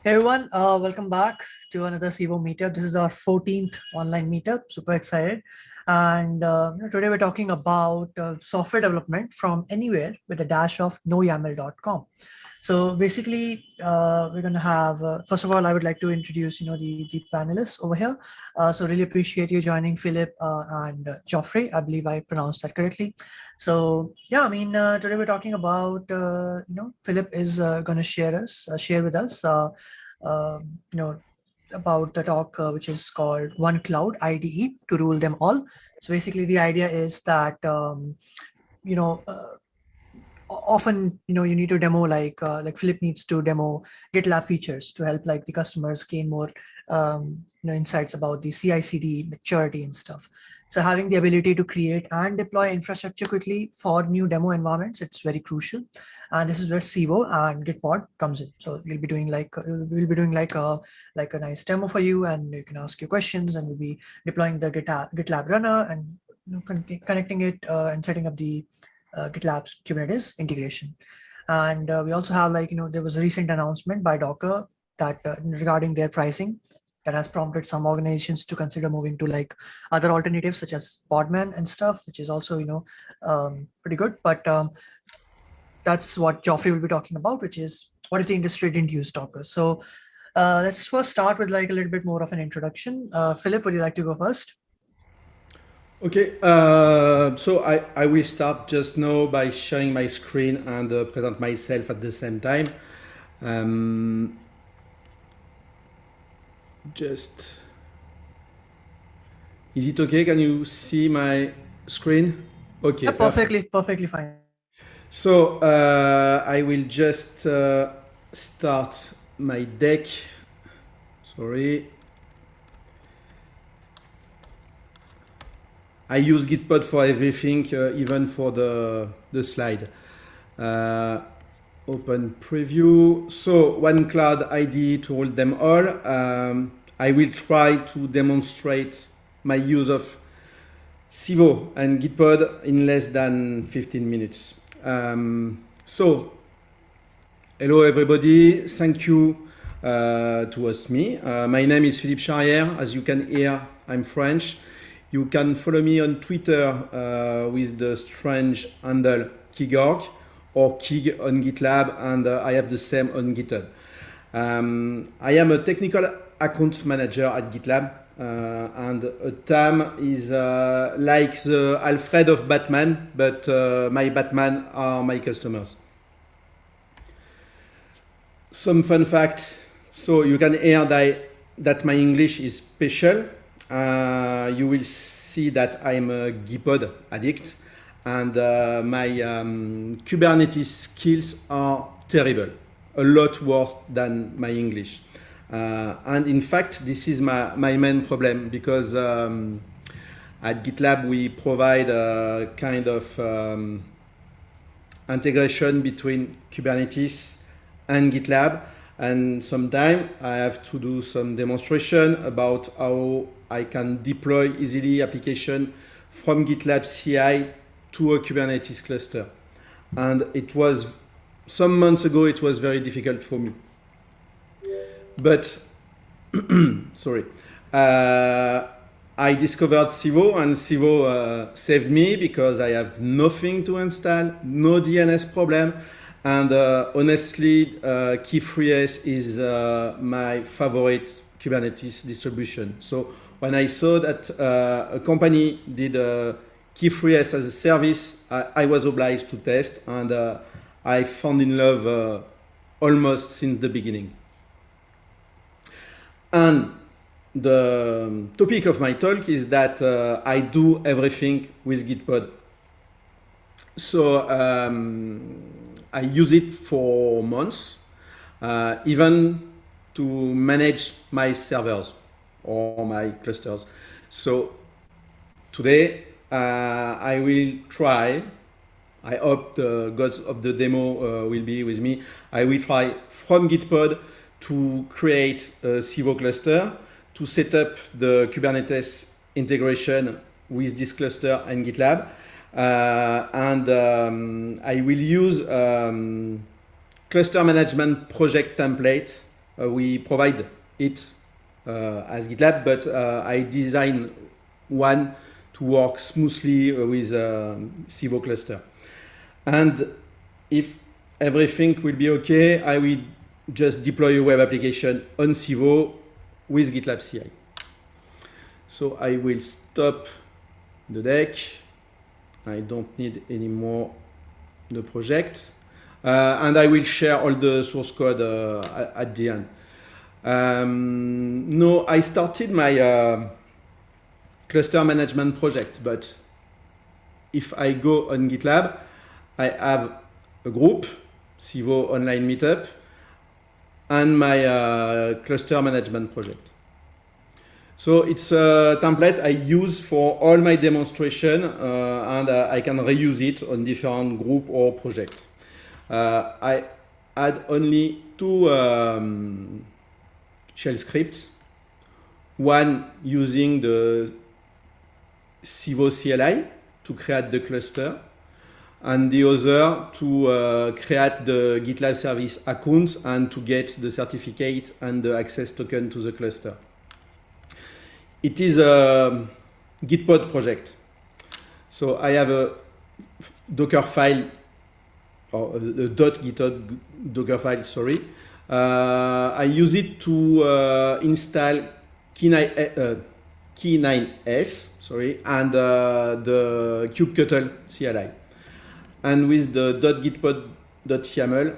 Hey everyone, welcome back to another Civo Meetup. This is our 14th online meetup. Super excited. And today we're talking about software development from anywhere with a dash of noyaml.com. So basically, we're going to have, first of all, I would like to introduce, the panelists over here. So really appreciate you joining, Philippe and Geoffrey. I believe I pronounced that correctly. So yeah, today we're talking about, Philippe is going to share with us, about the talk which is called One Cloud IDE to rule them all. So basically, the idea is that often you need to demo like Philippe needs to demo GitLab features to help like the customers gain more insights about the CI/CD maturity and stuff. So having the ability to create and deploy infrastructure quickly for new demo environments, it's very crucial. And this is where Civo and Gitpod comes in. So we'll be doing like a nice demo for you, and you can ask your questions, and we'll be deploying the GitLab Runner and connecting it and setting up the GitLab's Kubernetes integration. And we also have there was a recent announcement by Docker that regarding their pricing that has prompted some organizations to consider moving to like other alternatives such as Podman and stuff, which is also pretty good. But that's what Geoffrey will be talking about, which is what if the industry didn't use Docker. So let's first start with like a little bit more of an introduction. Philippe, would you like to go first? Okay, so I will start just now by sharing my screen and present myself at the same time. Is it okay? Can you see my screen? Okay, yeah, perfectly fine. So I will just start my deck. Sorry. I use Gitpod for everything, even for the slide. Open preview. So One Cloud IDE to rule them all. I will try to demonstrate my use of Civo and Gitpod in less than 15 minutes. So hello everybody. Thank you to host me. My name is Philippe Charrière. As you can hear, I'm French. You can follow me on Twitter with the strange handle Kigorg or Kig on GitLab, and I have the same on Github. I am a technical account manager at GitLab, and a TAM is like the Alfred of Batman, but my Batman are my customers. Some fun fact, so you can hear that my English is special. You will see that I'm a Gitpod addict, and my Kubernetes skills are terrible, a lot worse than my English. And in fact, this is my main problem, because at GitLab we provide a kind of integration between Kubernetes and GitLab, and sometimes I have to do some demonstration about how I can deploy easily application from GitLab CI to a Kubernetes cluster. And it was, some months ago, it was very difficult for me. But, sorry, I discovered Civo, and Civo saved me because I have nothing to install, no DNS problem. And honestly, Key3s is my favorite Kubernetes distribution. So when I saw that a company did Key3s as a service, I was obliged to test, and I found in love almost since the beginning. And the topic of my talk is that I do everything with Gitpod. So I use it for months, even to manage my servers or my clusters. So today I will try, I hope the gods of the demo will be with me, I will try from Gitpod to create a Civo cluster, to set up the Kubernetes integration with this cluster and GitLab. And I will use cluster management project template we provide it as GitLab, but I design one to work smoothly with Civo cluster. And if everything will be okay, I will just deploy a web application on Civo with GitLab CI. So I will stop the deck. I don't need anymore the project. And I will share all the source code at the end. No, I started my cluster management project, but if I go on GitLab, I have a group, Civo Online Meetup, and my cluster management project. So it's a template I use for all my demonstration, and I can reuse it on different group or project. I add only two shell scripts, one using the Civo CLI to create the cluster, and the other to create the GitLab service account and to get the certificate and the access token to the cluster. It is a Gitpod project. So I have a Docker file, or a .github Docker file, sorry. I use it to install Key9s, sorry, and the kubectl CLI. And with the .gitpod.yaml,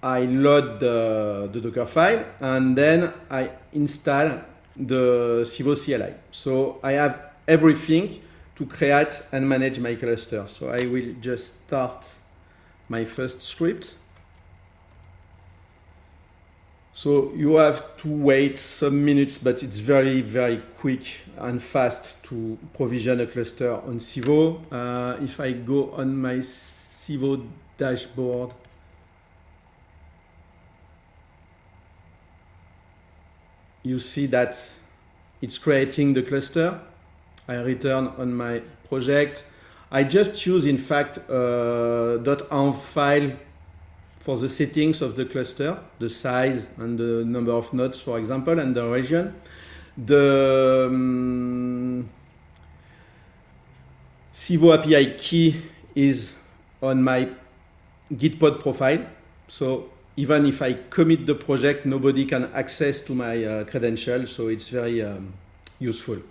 I load the Docker file, and then I install the Civo CLI. So I have everything to create and manage my cluster. So I will just start my first script. So you have to wait some minutes, but it's very, very quick and fast to provision a cluster on Civo. If I go on my Civo dashboard, you see that it's creating the cluster. I return on my project. I just use, in fact, a .env file for the settings of the cluster, the size and the number of nodes, for example, and the region. The Civo API key is on my Gitpod profile. So even if I commit the project, nobody can access to my credentials. So it's very useful.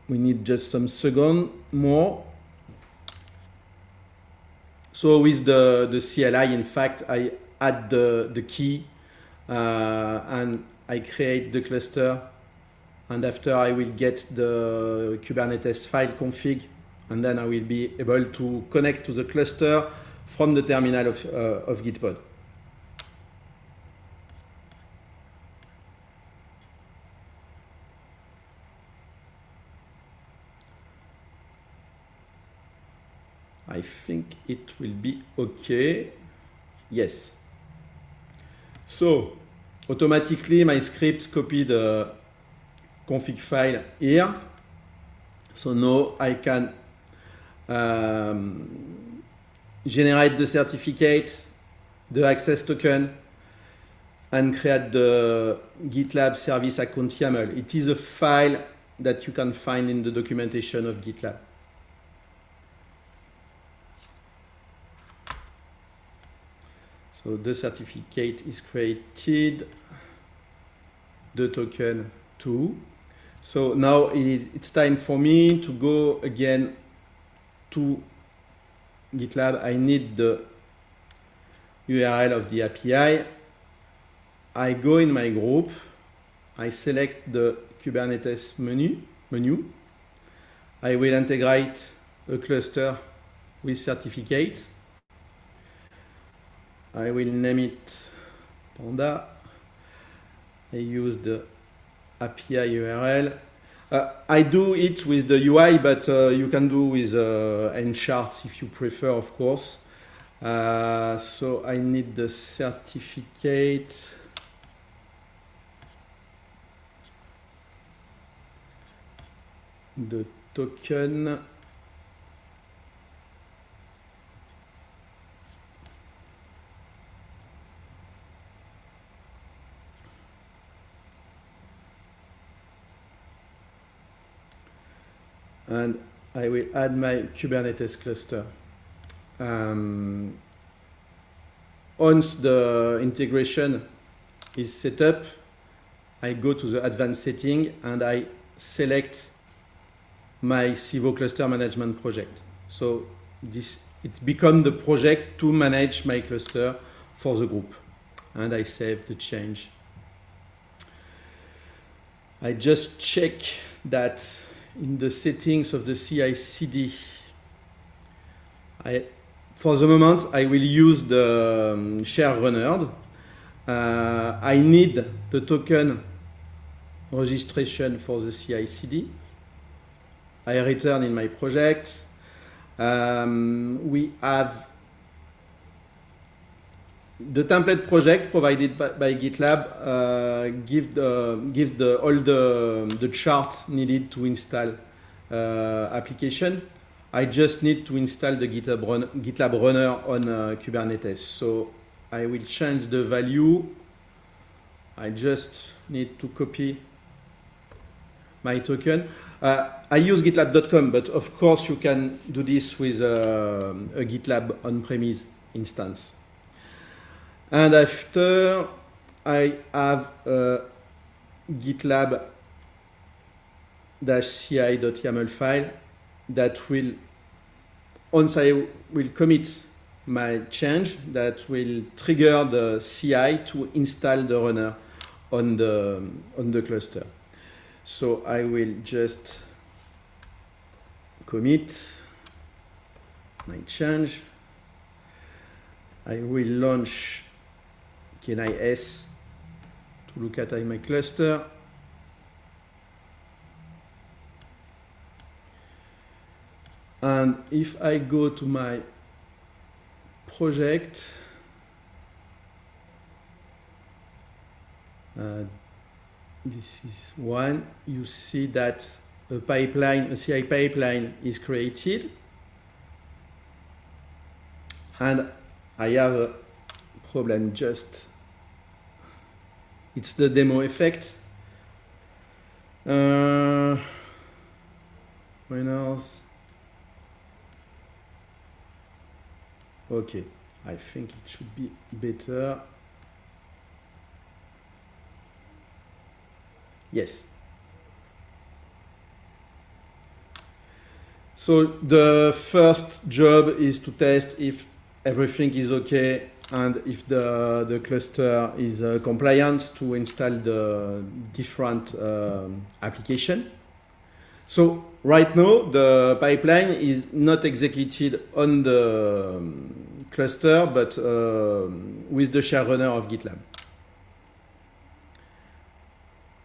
We need just some second more. So with the CLI, in fact, I add the key and I create the cluster. And after I will get the Kubernetes file config, and then I will be able to connect to the cluster from the terminal of Gitpod. I think it will be okay. Yes. So automatically my script copied the config file here. So now I can generate the certificate, the access token, and create the GitLab service account YAML. It is a file that you can find in the documentation of GitLab. So the certificate is created, the token too. So now it's time for me to go again to GitLab. I need the URL of the API. I go in my group. I select the Kubernetes menu. I will integrate a cluster with certificate. I will name it Panda. I use the API URL. I do it with the UI, but you can do with Encharts if you prefer, of course. So I need the certificate. The token. And I will add my Kubernetes cluster. Once the integration is set up, I go to the advanced setting and I select my Civo cluster management project. So it becomes the project to manage my cluster for the group. And I save the change. I just check that in the settings of the CI/CD, for the moment, I will use the share runner. I need the token registration for the CI/CD. I return in my project. We have the template project provided by GitLab give all the chart needed to install application. I just need to install the GitLab Runner on Kubernetes. So I will change the value. I just need to copy my token. I use gitlab.com, but of course you can do this with a GitLab on-premise instance. And after, I have a gitlab-ci.yaml file that will, once I will commit my change, that will trigger the CI to install the runner on the cluster. So I will just commit my change. I will launch KNIS to look at my cluster. And if I go to my project, this is one, you see that a CI pipeline is created. And I have a problem, it's the demo effect. Winners. Okay, I think it should be better. Yes. So the first job is to test if everything is okay and if the cluster is compliant to install the different application. So right now the pipeline is not executed on the cluster, but with the share runner of GitLab.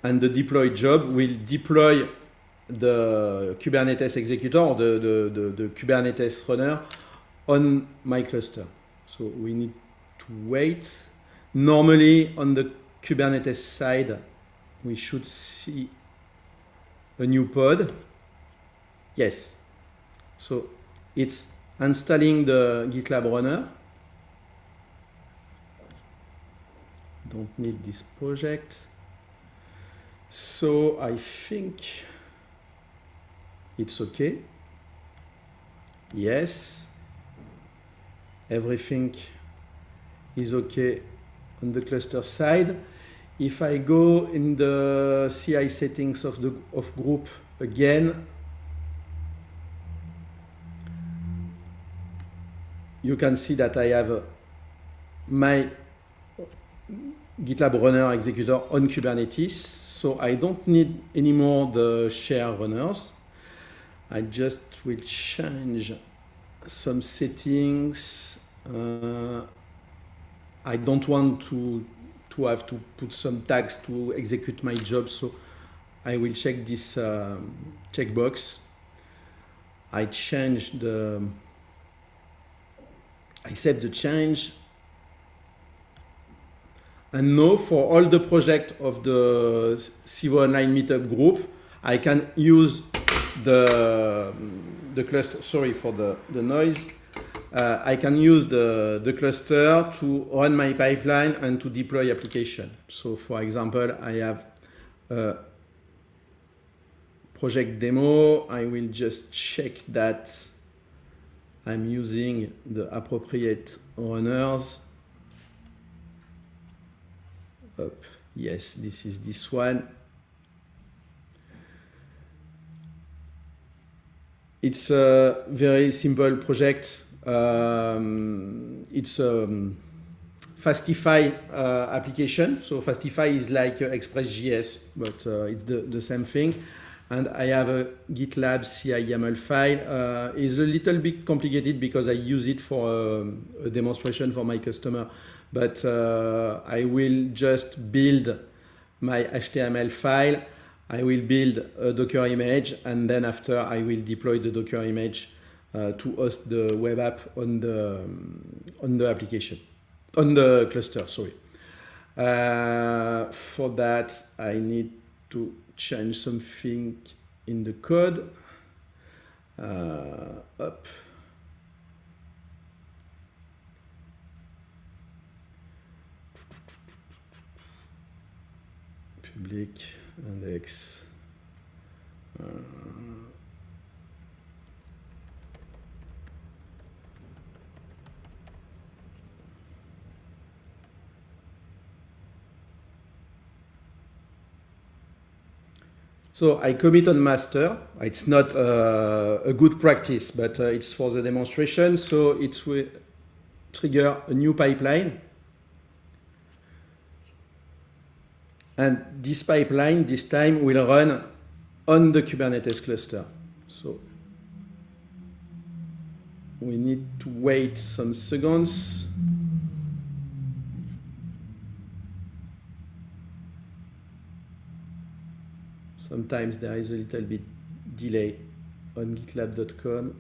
And the deploy job will deploy the Kubernetes executor or the Kubernetes runner on my cluster. So we need to wait. Normally on the Kubernetes side, we should see a new pod. Yes. So it's installing the GitLab runner. Don't need this project. So I think it's okay. Yes. Everything is okay on the cluster side. If I go in the CI settings of group again, you can see that I have my GitLab Runner executor on Kubernetes, so I don't need anymore the share runners. I just will change some settings. I don't want to have to put some tags to execute my job, so I will check this checkbox. I save the change. And now for all the projects of the Civo Online Meetup group, I can use the cluster. Sorry for the noise. I can use the cluster to run my pipeline and to deploy application. So for example, I have a project demo. I will just check that I'm using the appropriate runners. Yes, this is this one. It's a very simple project. It's a Fastify application. So Fastify is like Express.js, but it's the same thing. And I have a GitLab CI YAML file. It's a little bit complicated because I use it for a demonstration for my customer. But I will just build my HTML file. I will build a Docker image, and then after I will deploy the Docker image to host the web app on the application, on the cluster. Sorry. For that, I need to change something in the code. Up. Public index. So I commit on master. It's not a good practice, but it's for the demonstration. So it will trigger a new pipeline. And this pipeline, this time, will run on the Kubernetes cluster. So we need to wait some seconds. Sometimes there is a little bit delay on gitlab.com.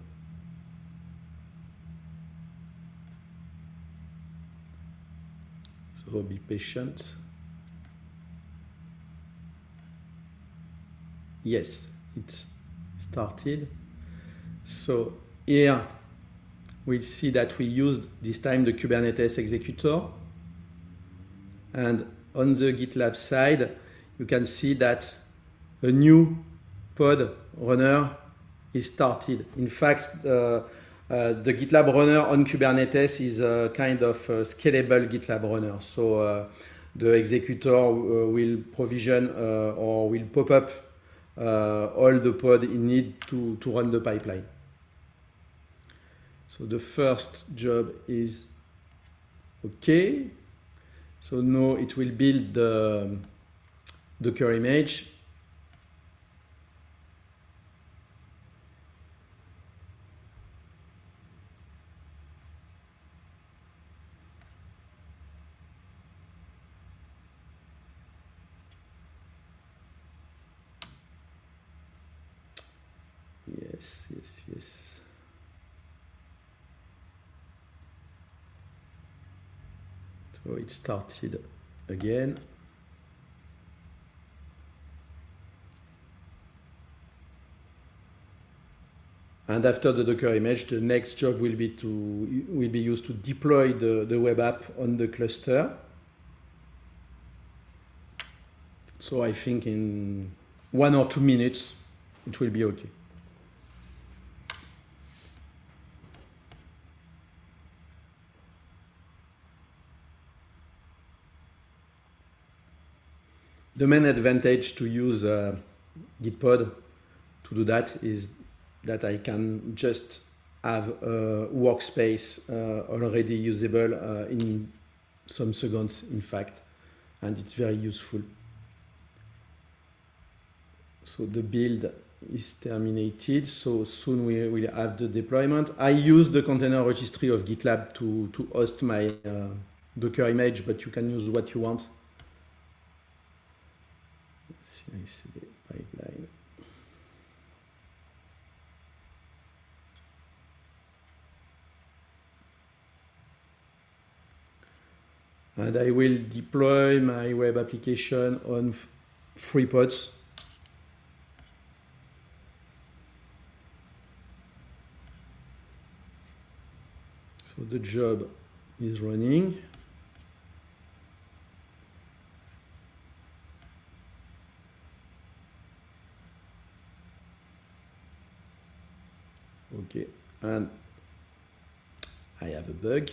So be patient. Yes, it started. So here we'll see that we used this time the Kubernetes executor. And on the GitLab side, you can see that a new pod runner is started. In fact, the GitLab Runner on Kubernetes is a kind of a scalable GitLab Runner. So the executor will provision or will pop up all the pod it need to run the pipeline. So the first job is okay. So now it will build the Docker image. Yes. So it started again. And after the Docker image, the next job will be used to deploy the web app on the cluster. So I think in 1 or 2 minutes, it will be okay. The main advantage to use Gitpod to do that is that I can just have a workspace already usable in some seconds, in fact, and it's very useful. So the build is terminated, so soon we will have the deployment. I use the container registry of GitLab to host my Docker image, but you can use what you want. CI/CD pipeline. And I will deploy my web application on 3 pods. So the job is running. Okay, and I have a bug.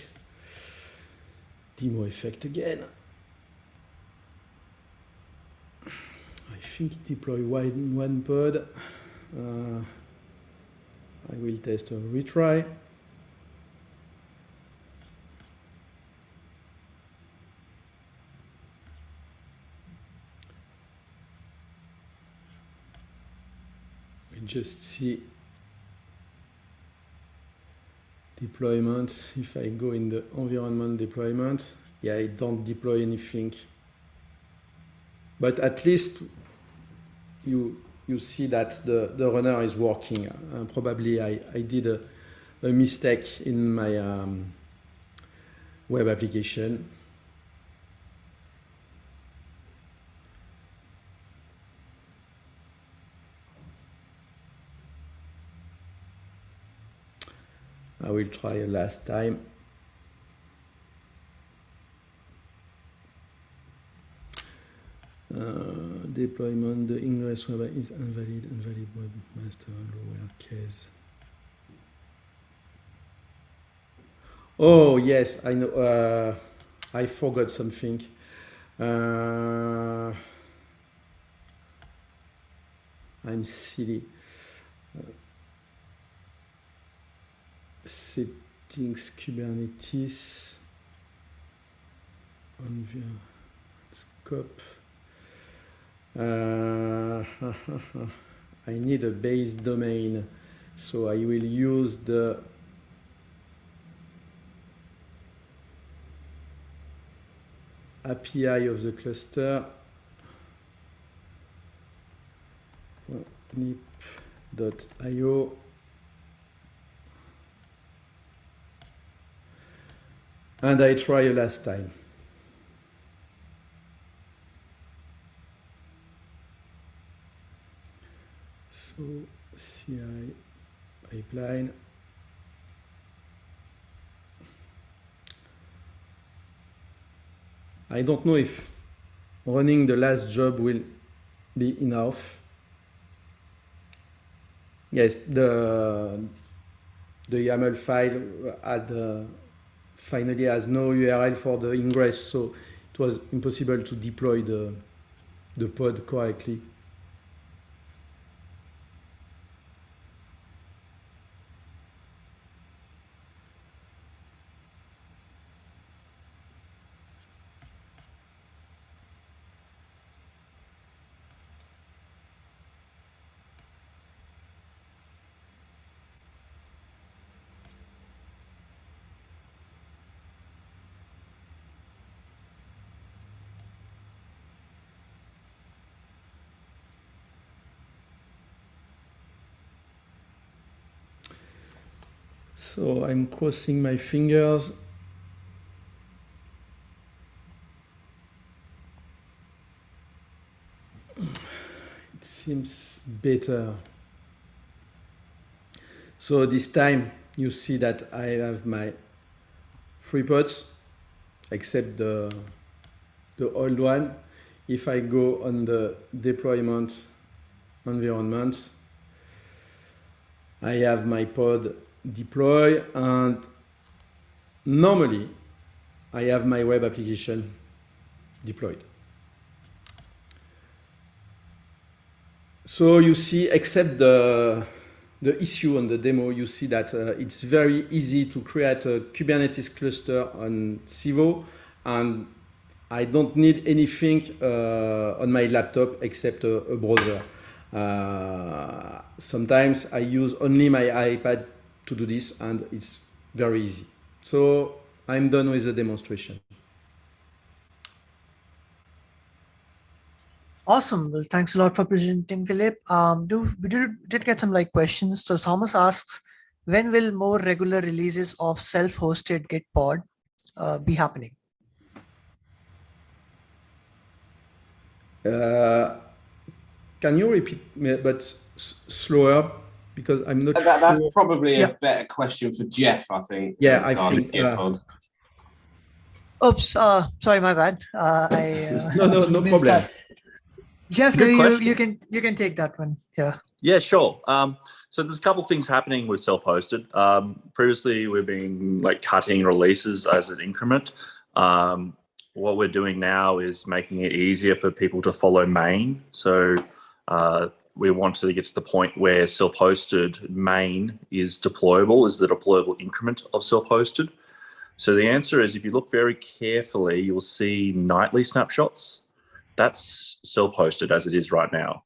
Demo effect again. I think it deploy one pod. I will test a retry. We just see deployment. If I go in the environment deployment, yeah, I don't deploy anything. But at least you see that the runner is working. Probably I did a mistake in my web application. I will try a last time. Deployment, the ingress web is invalid webmaster lowercase. Oh yes, I know. I forgot something. I'm silly. Settings Kubernetes on scope. I need a base domain, so I will use the API of the cluster, nip.io. And I try a last time. So CI pipeline. I don't know if running the last job will be enough. Yes, the YAML file had finally has no URL for the ingress, so it was impossible to deploy the pod correctly. So I'm crossing my fingers. It seems better. So this time you see that I have my 3 pods, except the old one. If I go on the deployment environment, I have my pod deploy, and normally I have my web application deployed. So you see, except the issue on the demo, you see that it's very easy to create a Kubernetes cluster on Civo, and I don't need anything on my laptop except a browser. Sometimes I use only my iPad to do this, and it's very easy. So I'm done with the demonstration. Awesome. Well, thanks a lot for presenting, Philippe. We did get some questions. So Thomas asks, when will more regular releases of self-hosted Gitpod be happening? Can you repeat, but slower? because I'm not That's sure. probably a better question for Jeff, I think. Yeah, I think. Gitpod. Oops, sorry, my bad. No missed problem. that. Jeff, Good you can take that one. Yeah. Yeah, sure. So there's a couple of things happening with self-hosted. Previously, we've been like cutting releases as an increment. What we're doing now is making it easier for people to follow main. So we want to get to the point where self-hosted main is deployable, is the deployable increment of self-hosted. So the answer is, if you look very carefully, you'll see nightly snapshots. That's self-hosted as it is right now.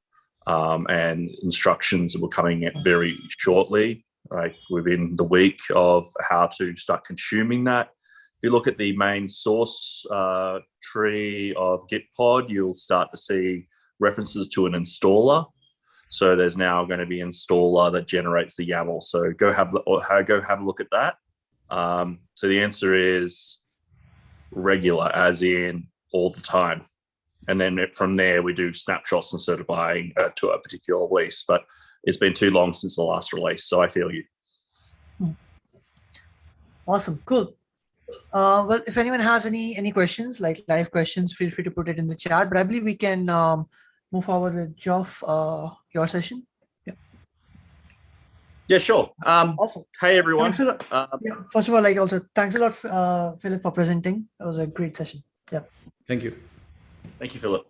And instructions will coming in very shortly, like within the week, of how to start consuming that. If you look at the main source tree of Gitpod, you'll start to see references to an installer. So there's now going to be an installer that generates the YAML. So go have a look at that. So the answer is regular, as in all the time. And then from there, we do snapshots and certifying to a particular release. But it's been too long since the last release, so I feel you. Awesome, cool. Well, if anyone has any questions, like live questions, feel free to put it in the chat. But I believe we can move forward with Geoff, your session. Yeah, sure. Awesome. Hey, everyone. Thanks a lot. First of all, also thanks a lot, Philip, for presenting. It was a great session. Yeah. Thank you. Thank you, Philip.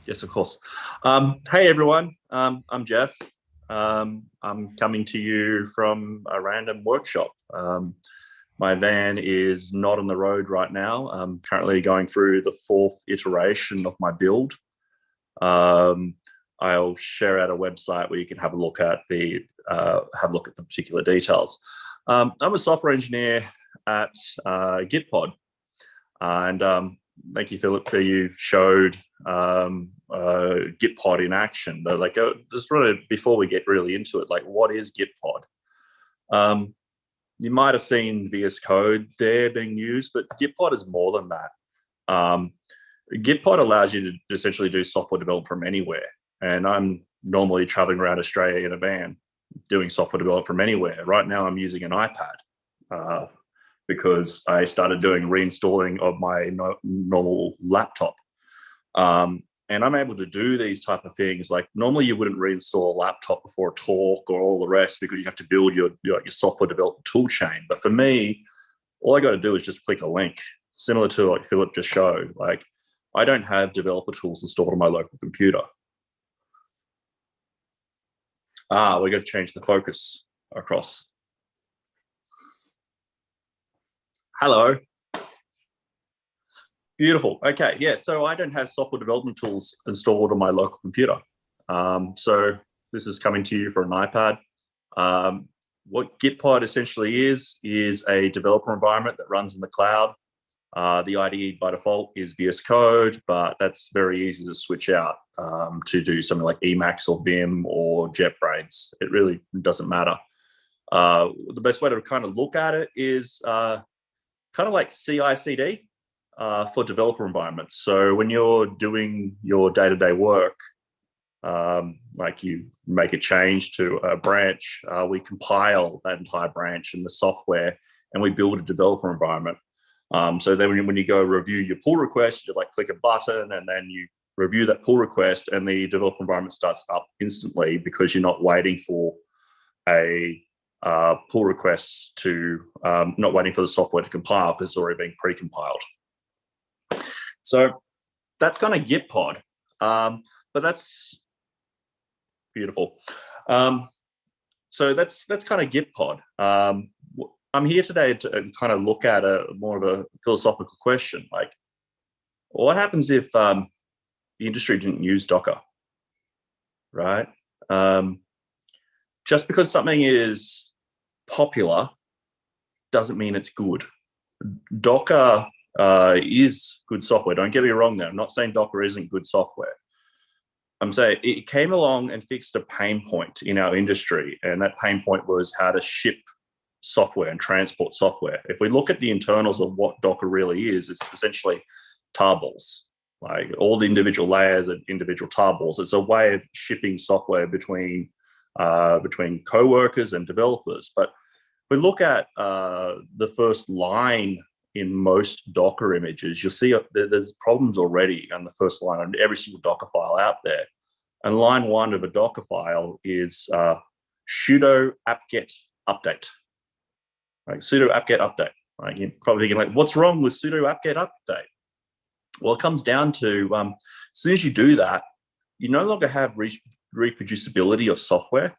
Yes, of course. Hey, everyone. I'm Jeff. I'm coming to you from a random workshop. My van is not on the road right now. I'm currently going through the 4th iteration of my build. I'll share out a website where you can have a look at the particular details. I'm a software engineer at Gitpod, and thank you, Philip, that you showed Gitpod in action. But like, just really before we get really into it, like, what is Gitpod? You might have seen VS Code there being used, but Gitpod is more than that. Gitpod allows you to essentially do software development from anywhere. And I'm normally traveling around Australia in a van doing software development from anywhere. Right now, I'm using an iPad because I started doing reinstalling of my normal laptop. And I'm able to do these type of things. Like, normally you wouldn't reinstall a laptop before a talk or all the rest because you have to build your software development tool chain. But for me, all I got to do is just click a link, similar to like Philip just showed. Like, I don't have developer tools installed on my local computer. We're going to change the focus across. Hello. Beautiful. Okay, yeah, so I don't have software development tools installed on my local computer. So this is coming to you for an iPad. What Gitpod essentially is a developer environment that runs in the cloud. The IDE by default is VS Code, but that's very easy to switch out to do something like Emacs or Vim or JetBrains. It really doesn't matter. The best way to kind of look at it is kind of like CI/CD for developer environments. So when you're doing your day-to-day work, like you make a change to a branch, we compile that entire branch in the software and we build a developer environment. So then when you go review your pull request, you like click a button and then you review that pull request and the developer environment starts up instantly because you're not waiting for a pull request to, not waiting for the software to compile because it's already been pre-compiled. So that's kind of Gitpod, but that's beautiful. So that's kind of Gitpod. I'm here today to kind of look at more of a philosophical question, like what happens if the industry didn't use Docker, right? Just because something is popular doesn't mean it's good. Docker is good software. Don't get me wrong there. I'm not saying Docker isn't good software. I'm saying it came along and fixed a pain point in our industry, and that pain point was how to ship software and transport software. If we look at the internals of what Docker really is, it's essentially tarballs. Like all the individual layers and individual tarballs. It's a way of shipping software between between co-workers and developers. But if we look at the first line in most Docker images, you'll see there's problems already on the first line on every single Docker file out there. And line 1 of a Docker file is sudo apt-get update. Like sudo apt-get update. Right? You're probably thinking, like, what's wrong with sudo apt-get update? Well, it comes down to as soon as you do that, you no longer have reproducibility of software.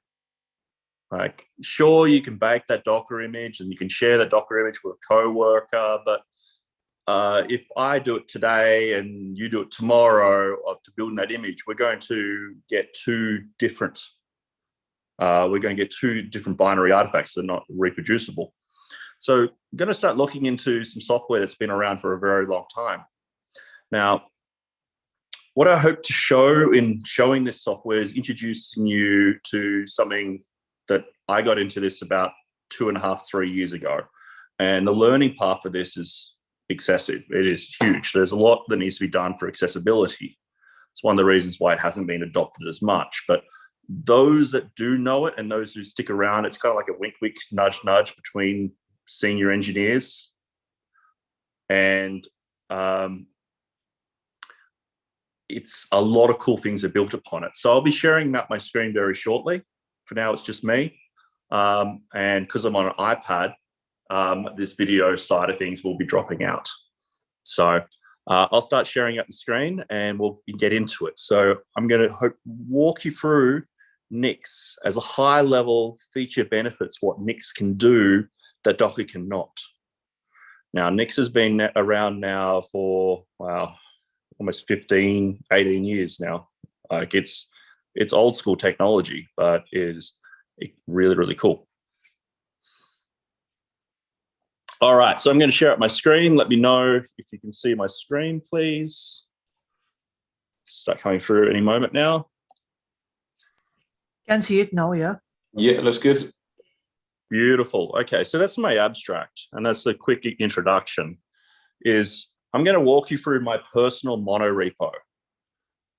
Like, sure, you can bake that Docker image and you can share that Docker image with a coworker, but if I do it today and you do it tomorrow to building that image, we're going to get two different binary artifacts that are not reproducible. So I'm going to start looking into some software that's been around for a very long time. Now, what I hope to show in showing this software is introducing you to something that I got into this about 2.5, 3 years ago. And the learning path for this is excessive. It is huge. There's a lot that needs to be done for accessibility. It's one of the reasons why it hasn't been adopted as much. But those that do know it and those who stick around, it's kind of like a wink, wink, nudge, nudge between senior engineers. And it's a lot of cool things are built upon it. So I'll be sharing out my screen very shortly. For now, it's just me. And because I'm on an iPad, this video side of things will be dropping out. So I'll start sharing out the screen and we'll get into it. So I'm going to walk you through Nix as a high level feature benefits, what Nix can do that Docker cannot. Now, Nix has been around now for, wow, almost 15, 18 years now. Like it's old school technology, but is really, really cool. All right, so I'm going to share out my screen. Let me know if you can see my screen, please. Start coming through any moment now. Can see it now, yeah. Yeah, looks good. Beautiful. Okay, so that's my abstract, and that's a quick introduction. I'm going to walk you through my personal monorepo.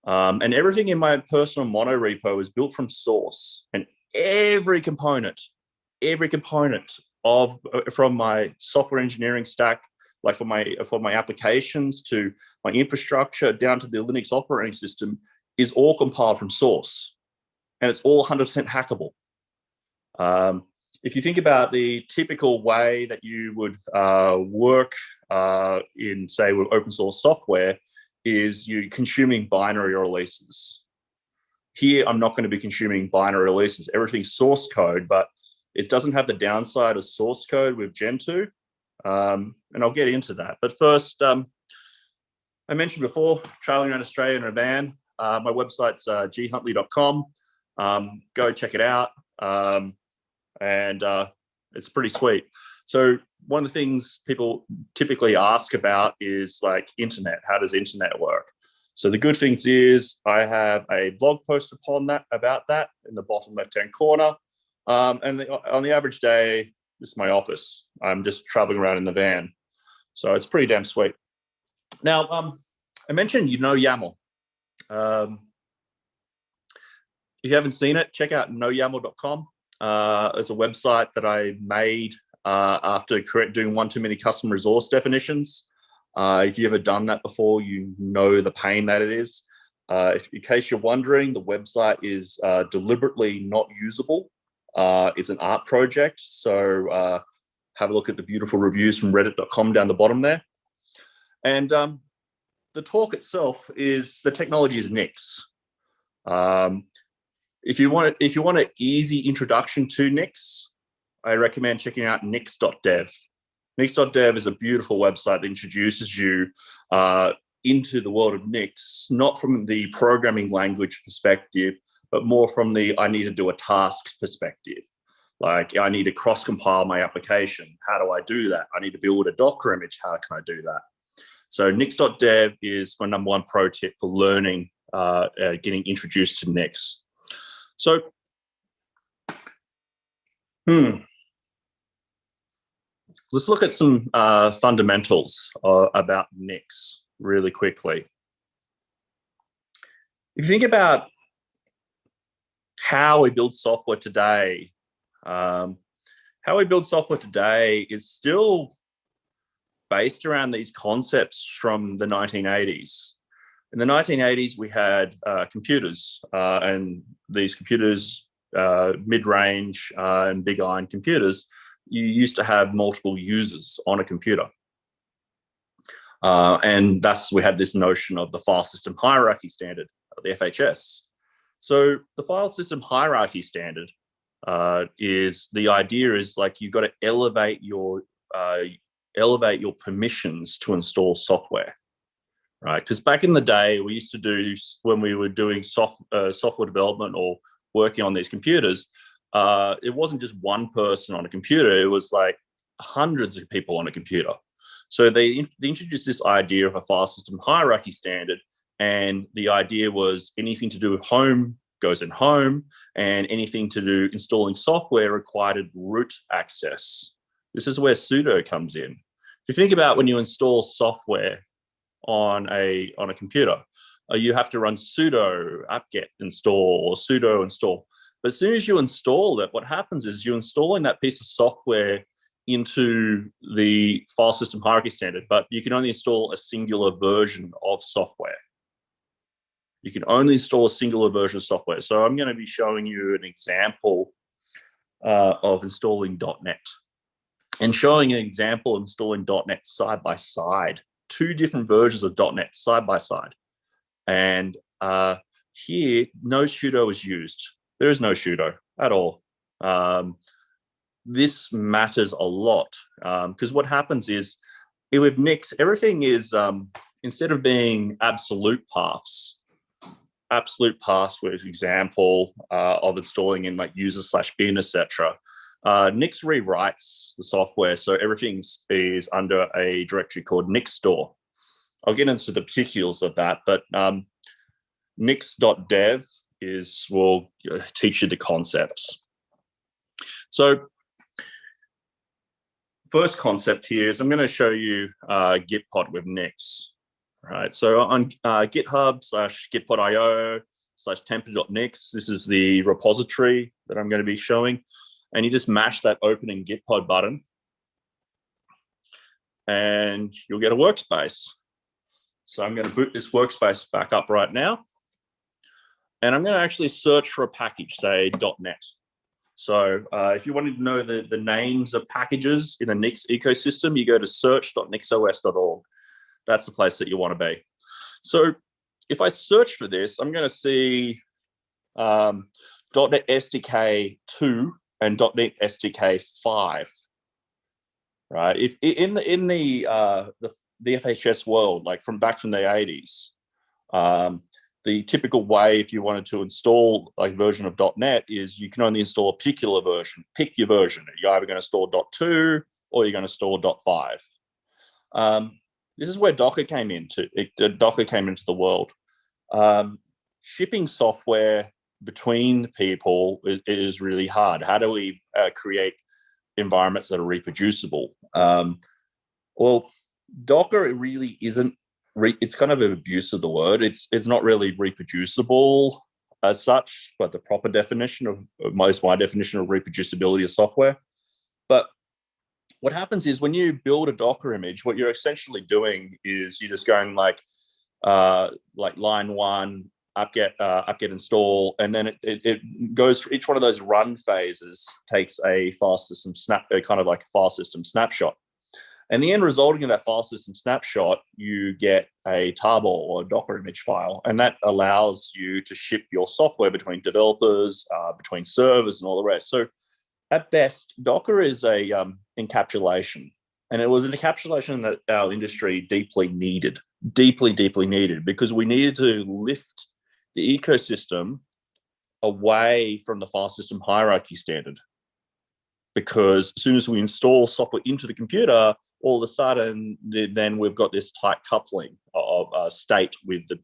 And everything in my personal monorepo is built from source, and every component from my software engineering stack, like for my applications to my infrastructure down to the Linux operating system, is all compiled from source, and it's all 100% hackable. If you think about the typical way that you would work in, say, with open source software, is you consuming binary releases. Here, I'm not going to be consuming binary releases. Everything's source code, but it doesn't have the downside of source code with Gentoo, and I'll get into that. But first, I mentioned before, traveling around Australia in a van. My website's ghuntley.com. Go check it out, and it's pretty sweet. So one of the things people typically ask about is like internet. How does internet work? So the good things is I have a blog post about that in the bottom left-hand corner. And on the average day, this is my office. I'm just traveling around in the van. So it's pretty damn sweet. Now, I mentioned YAML. If you haven't seen it, check out noyaml.com. It's a website that I made after doing one too many custom resource definitions. If you've ever done that before, you know the pain that it is. In case you're wondering, the website is deliberately not usable. It's an art project, so have a look at the beautiful reviews from reddit.com down the bottom there. And the talk itself is, the technology is Nix. If you want an easy introduction to Nix, I recommend checking out nix.dev. Nix.dev is a beautiful website that introduces you into the world of Nix, not from the programming language perspective, but more from the I need to do a task perspective. Like, I need to cross-compile my application. How do I do that? I need to build a Docker image. How can I do that? So nix.dev is my #1 pro tip for learning, getting introduced to Nix. So, let's look at some fundamentals about Nix really quickly. If you think about how we build software today. How we build software today is still based around these concepts from the 1980s. In the 1980s, we had computers, and these computers, mid-range and big iron computers, you used to have multiple users on a computer. And thus we had this notion of the file system hierarchy standard, the FHS. So the file system hierarchy standard is the idea is like you've got to elevate your permissions to install software, right? Because back in the day, we used to do, when we were doing software development or working on these computers, it wasn't just one person on a computer, it was like hundreds of people on a computer. So they introduced this idea of a file system hierarchy standard, and the idea was anything to do with home goes in home, and anything to do installing software required root access. This is where sudo comes in. If you think about when you install software on a computer, you have to run sudo apt-get install or sudo install. But as soon as you install it, what happens is you're installing that piece of software into the file system hierarchy standard, but you can only install a singular version of software. You can only install a singular version of software. So I'm going to be showing you an example of installing .NET and showing an example of installing .NET side by side, two different versions of .NET side by side. And here, no sudo is used. There is no sudo at all. This matters a lot because what happens is with Nix, everything is, instead of being absolute paths with example of installing in like user/bin, etc. Nix rewrites the software, so everything is under a directory called Nix store. I'll get into the particulars of that, but nix.dev will teach you the concepts. So first concept here is I'm going to show you Gitpod with Nix. Right, so on github/gitpod.io/template.nix, this is the repository that I'm going to be showing. And you just mash that open in Gitpod button and you'll get a workspace. So I'm going to boot this workspace back up right now. And I'm going to actually search for a package, say .NET. So if you wanted to know the names of packages in the Nix ecosystem, you go to search.nixos.org. That's the place that you want to be. So if I search for this, I'm going to see .NET SDK 2 and .NET SDK 5. Right? If in the FHS world, like back from the 80s, the typical way if you wanted to install like a version of .NET is you can only install a particular version. Pick your version. You're either going to install .2 or you're going to install .5. This is where Docker came into the world. Shipping software between people is really hard. How do we create environments that are reproducible? Well, Docker, it really isn't. It's kind of an abuse of the word. It's not really reproducible as such, but the proper definition of my definition of reproducibility of software. But what happens is when you build a Docker image, what you're essentially doing is you're just going like line one, apt-get install, and then it goes for each one of those run phases, takes a file system kind of like a file system snapshot. And the end resulting of that file system snapshot, you get a tarball or a Docker image file, and that allows you to ship your software between developers, between servers, and all the rest. So at best, Docker is a encapsulation, and it was an encapsulation that our industry deeply needed, because we needed to lift the ecosystem away from the file system hierarchy standard. Because as soon as we install software into the computer, all of a sudden, then we've got this tight coupling of state with the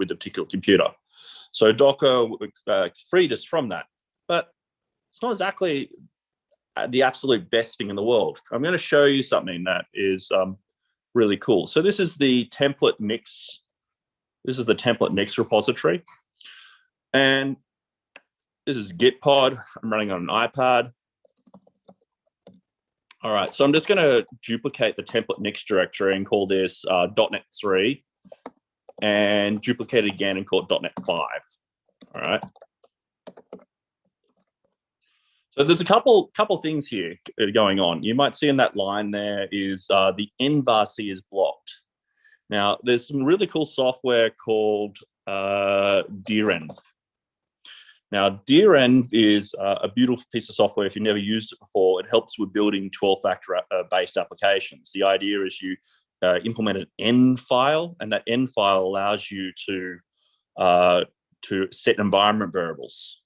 particular computer. So Docker freed us from that, but it's not exactly the absolute best thing in the world. I'm going to show you something that is really cool. So this is the template Nix. This is the template Nix repository, and This is Gitpod. I'm running on an iPad. All right, so I'm just going to duplicate the template Nix directory and call this .NET 3, and duplicate it again and call it .NET 5. All right. So there's a couple things here going on. You might see in that line there is the env is blocked. Now, there's some really cool software called DRenv. Now, DRenv is a beautiful piece of software. If you've never used it before, it helps with building 12-factor based applications. The idea is you implement an env file, and that env file allows you to set environment variables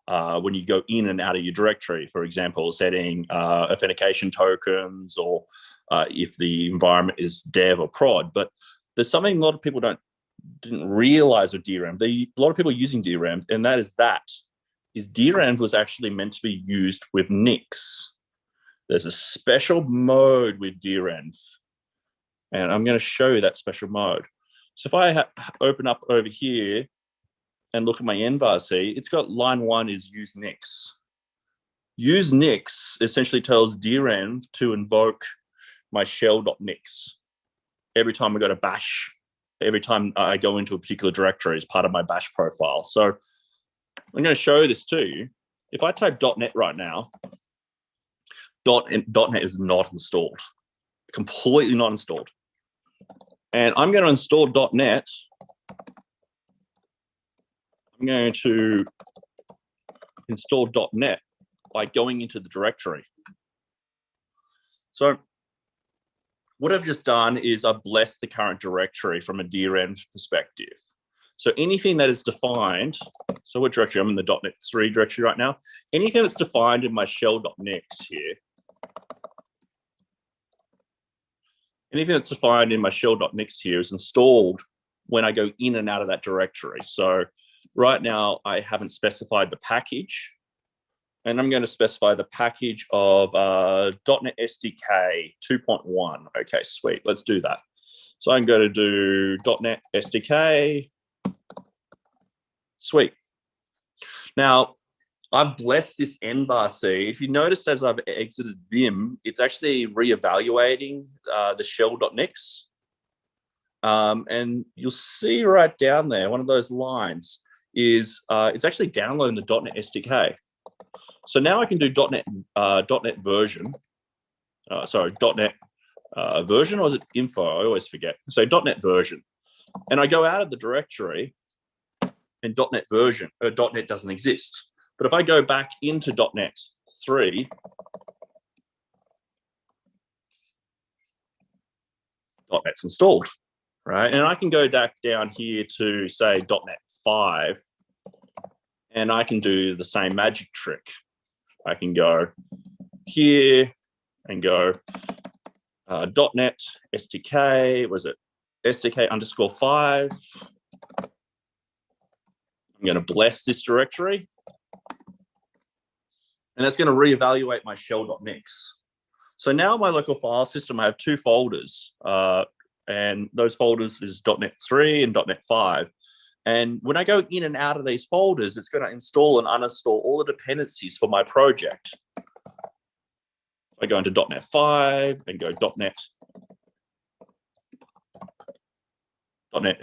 when you go in and out of your directory. For example, setting authentication tokens, or if the environment is dev or prod. But there's something a lot of people didn't realize with DRenv. A lot of people are using DRenv, and that is DRenv was actually meant to be used with Nix. There's a special mode with DRenv, and I'm going to show you that special mode. So if I open up over here and look at my env, it's got line 1 is use Nix. Use Nix essentially tells DRenv to invoke my shell.nix every time I go to bash, every time I go into a particular directory as part of my bash profile. So I'm going to show this to you. If I type .NET right now, .NET is not installed, completely not installed. And I'm going to install .NET. I'm going to install .NET by going into the directory. So what I've just done is I've blessed the current directory from a DRenv perspective. So anything that is defined, so what directory? I'm in the .NET 3 directory right now. Anything that's defined in my shell.nix here, anything that's defined in my shell.nix here is installed when I go in and out of that directory. So right now I haven't specified the package, and I'm going to specify the package of .NET SDK 2.1. Okay, sweet. Let's do that. So I'm going to do .NET SDK. Sweet. Now, I've blessed this env. If you notice, as I've exited Vim, it's actually reevaluating the shell.nix. And you'll see right down there, one of those lines is it's actually downloading the .NET SDK. So now I can do .NET version. .NET version, or is it info? I always forget. So .NET version. And I go out of the directory, and .NET version, .NET doesn't exist. But if I go back into .NET 3, .NET's installed, right? And I can go back down here to, say, .NET 5, and I can do the same magic trick. I can go here and go .NET SDK, was it SDK_5. I'm going to bless this directory, and that's going to reevaluate my shell.nix. So now my local file system, I have 2 folders, and those folders is .NET 3 and .NET 5. And when I go in and out of these folders, it's going to install and uninstall all the dependencies for my project. I go into .NET 5 and go .NET,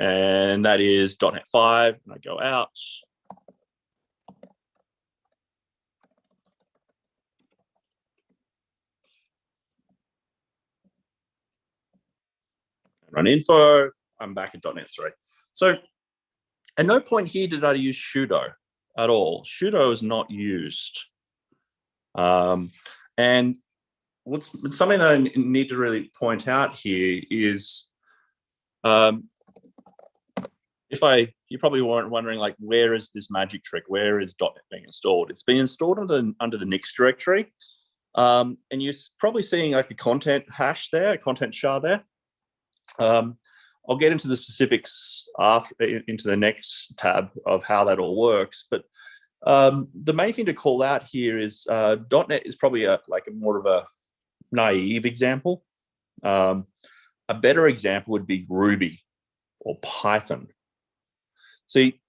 and that is .NET 5, and I go out. Run info, I'm back at .NET 3. So at no point here did I use sudo at all. Sudo is not used. And what's something that I need to really point out here is, you probably weren't wondering, like, where is this magic trick? Where is .NET being installed? It's been installed under the Nix directory. And you're probably seeing like a content hash there, a content char there. I'll get into the specifics into the next tab of how that all works. But the main thing to call out here is .NET is probably more of a naive example. A better example would be Ruby or Python. See,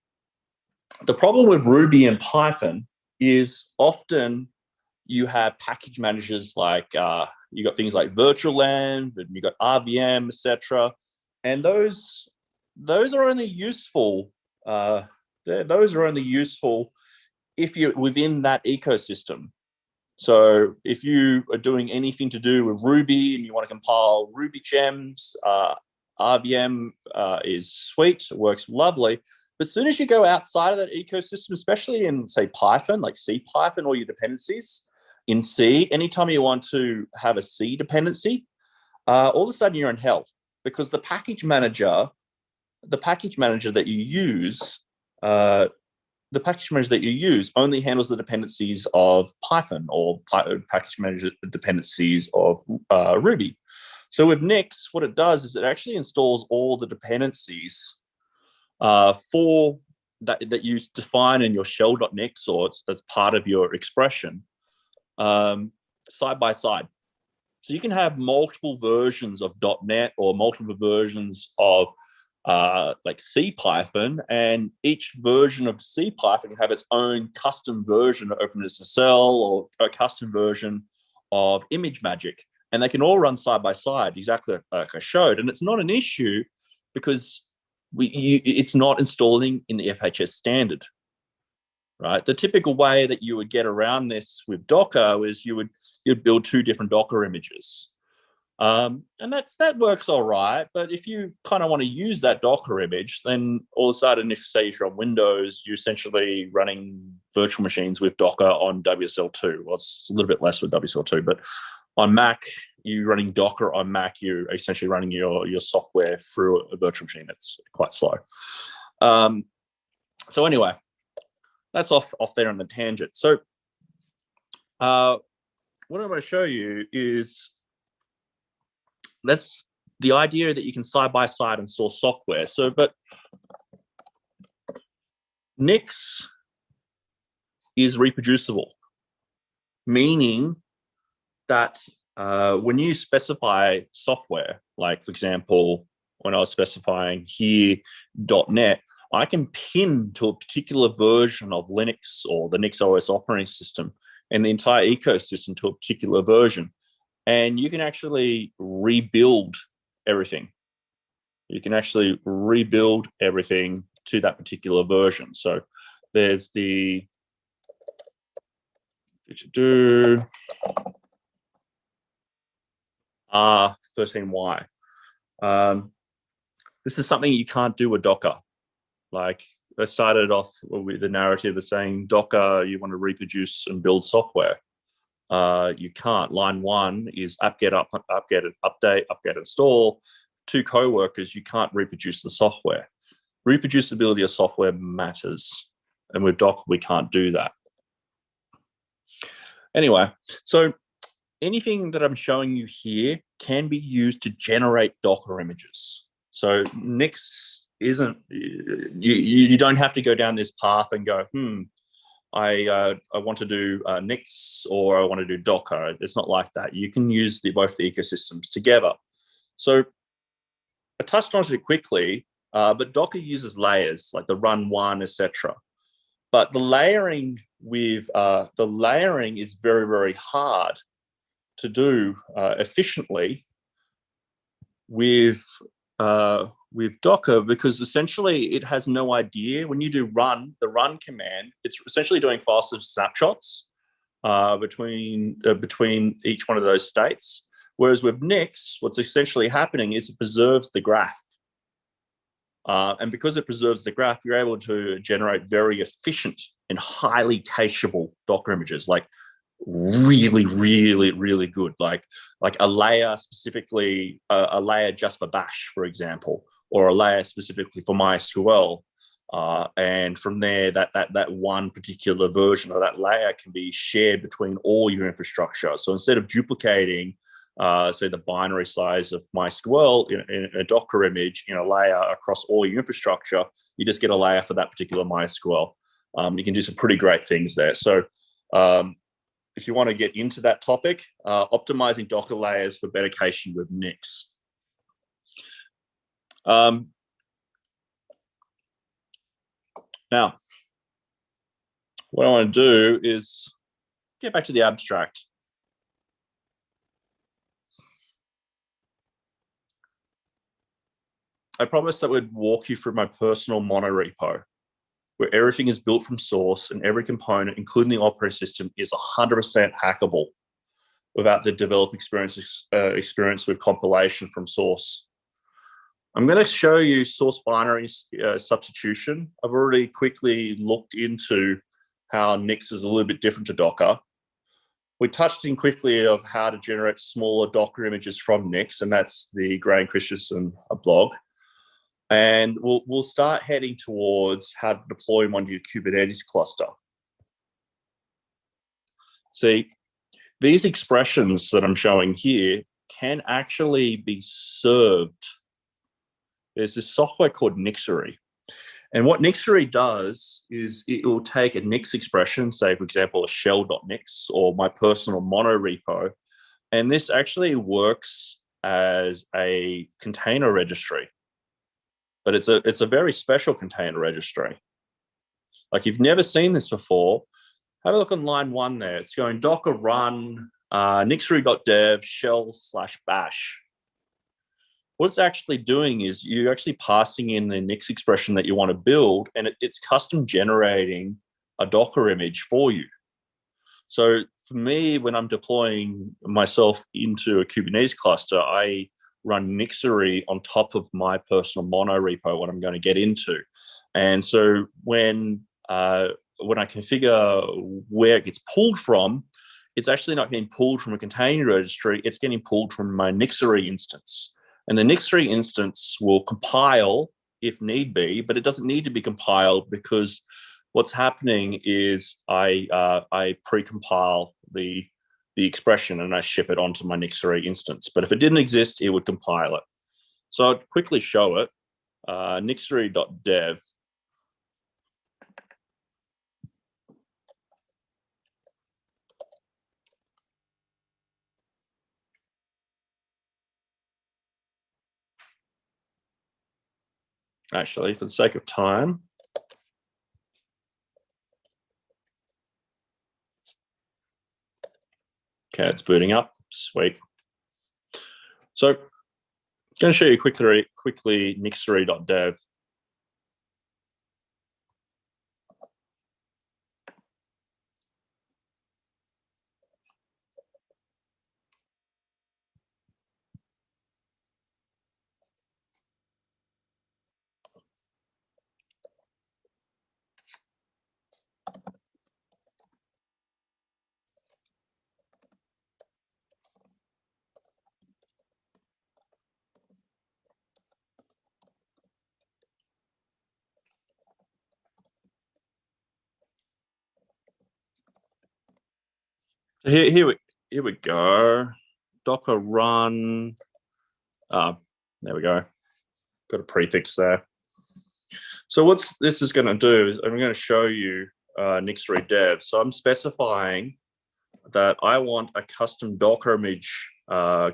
the problem with Ruby and Python is often you have package managers like you got things like virtualenv and you got RVM, etc. And those are only useful. Those are only useful if you're within that ecosystem. So if you are doing anything to do with Ruby and you want to compile Ruby gems, RVM is sweet, it works lovely. But as soon as you go outside of that ecosystem, especially in, say, Python, like C Python, or your dependencies in C, anytime you want to have a C dependency, all of a sudden you're in hell, because the package manager that you use, only handles the dependencies of Python or package manager dependencies of Ruby. So with Nix, what it does is it actually installs all the dependencies for that you define in your shell.nix, or it's as part of your expression, side by side. So you can have multiple versions of .NET or multiple versions of like C Python, and each version of C Python can have its own custom version of OpenSSL or a custom version of ImageMagick, and they can all run side by side, exactly like I showed. And it's not an issue because it's not installing in the FHS standard, right? The typical way that you would get around this with Docker is you'd build two different Docker images. And that works all right, but if you kind of want to use that Docker image, then all of a sudden, if you're on Windows, you're essentially running virtual machines with Docker on WSL2. Well, it's a little bit less with WSL2, but on Mac, you're running Docker on Mac, you're essentially running your software through a virtual machine. It's quite slow. So anyway, that's off there on the tangent. So what I'm going to show you is that's the idea that you can side by side install software. So, but Nix is reproducible, meaning that when you specify software, like for example, when I was specifying here .NET, I can pin to a particular version of Linux or the Nix OS operating system and the entire ecosystem to a particular version. And you can actually rebuild everything. You can actually rebuild everything to that particular version. So there's the R13Y. This is something you can't do with Docker. Like I started off with the narrative of saying Docker, you want to reproduce and build software. You can't. Line 1 is apt-get update, apt-get install. 2 co-workers, you can't reproduce the software. Reproducibility of software matters. And with Docker, we can't do that. Anyway, so anything that I'm showing you here can be used to generate Docker images. So Nix isn't, you don't have to go down this path and go, I want to do Nix or I want to do Docker. It's not like that. You can use both the ecosystems together. So I touched on it quickly, but Docker uses layers like the run one, etc. But the layering is very, very hard to do efficiently with Docker, because essentially it has no idea. When you do run, the run command, it's essentially doing file system snapshots between each one of those states. Whereas with Nix, what's essentially happening is it preserves the graph. And because it preserves the graph, you're able to generate very efficient and highly cacheable Docker images, like really, really, really good, like a layer specifically, a layer just for Bash, for example, or a layer specifically for MySQL. And from there, that one particular version of that layer can be shared between all your infrastructure. So instead of duplicating, say, the binary size of MySQL in a Docker image in a layer across all your infrastructure, you just get a layer for that particular MySQL. You can do some pretty great things there. So if you want to get into that topic, optimizing Docker layers for better caching with Nix. Now, what I want to do is get back to the abstract. I promised that we'd walk you through my personal monorepo, where everything is built from source and every component, including the operating system, is 100% hackable without the developer experience with compilation from source. I'm going to show you source binary substitution. I've already quickly looked into how Nix is a little bit different to Docker. We touched in quickly of how to generate smaller Docker images from Nix, and that's the Graham Christensen blog. And we'll start heading towards how to deploy one to your Kubernetes cluster. See, these expressions that I'm showing here can actually be served. There's this software called Nixery. And what Nixery does is it will take a Nix expression, say, for example, a shell.nix or my personal monorepo, and this actually works as a container registry. But it's a very special container registry. Like, you've never seen this before, have a look on line 1 there. It's going docker run nixery.dev shell/bash. What it's actually doing is you're actually passing in the Nix expression that you want to build, and it's custom generating a Docker image for you. So for me, when I'm deploying myself into a Kubernetes cluster, I run Nixery on top of my personal monorepo, what I'm going to get into. And so when I configure where it gets pulled from, it's actually not getting pulled from a container registry, it's getting pulled from my Nixery instance. And the Nixery instance will compile if need be, but it doesn't need to be compiled, because what's happening is I pre-compile the expression and I ship it onto my Nixery instance. But if it didn't exist, it would compile it. So I'd quickly show it. Nixery.dev. Actually, for the sake of time, okay, it's booting up. Sweet. So I'm going to show you quickly nixery.dev. So here we go. Docker run. There we go. Got a prefix there. So what this is going to do is I'm going to show you Nixery dev. So I'm specifying that I want a custom Docker image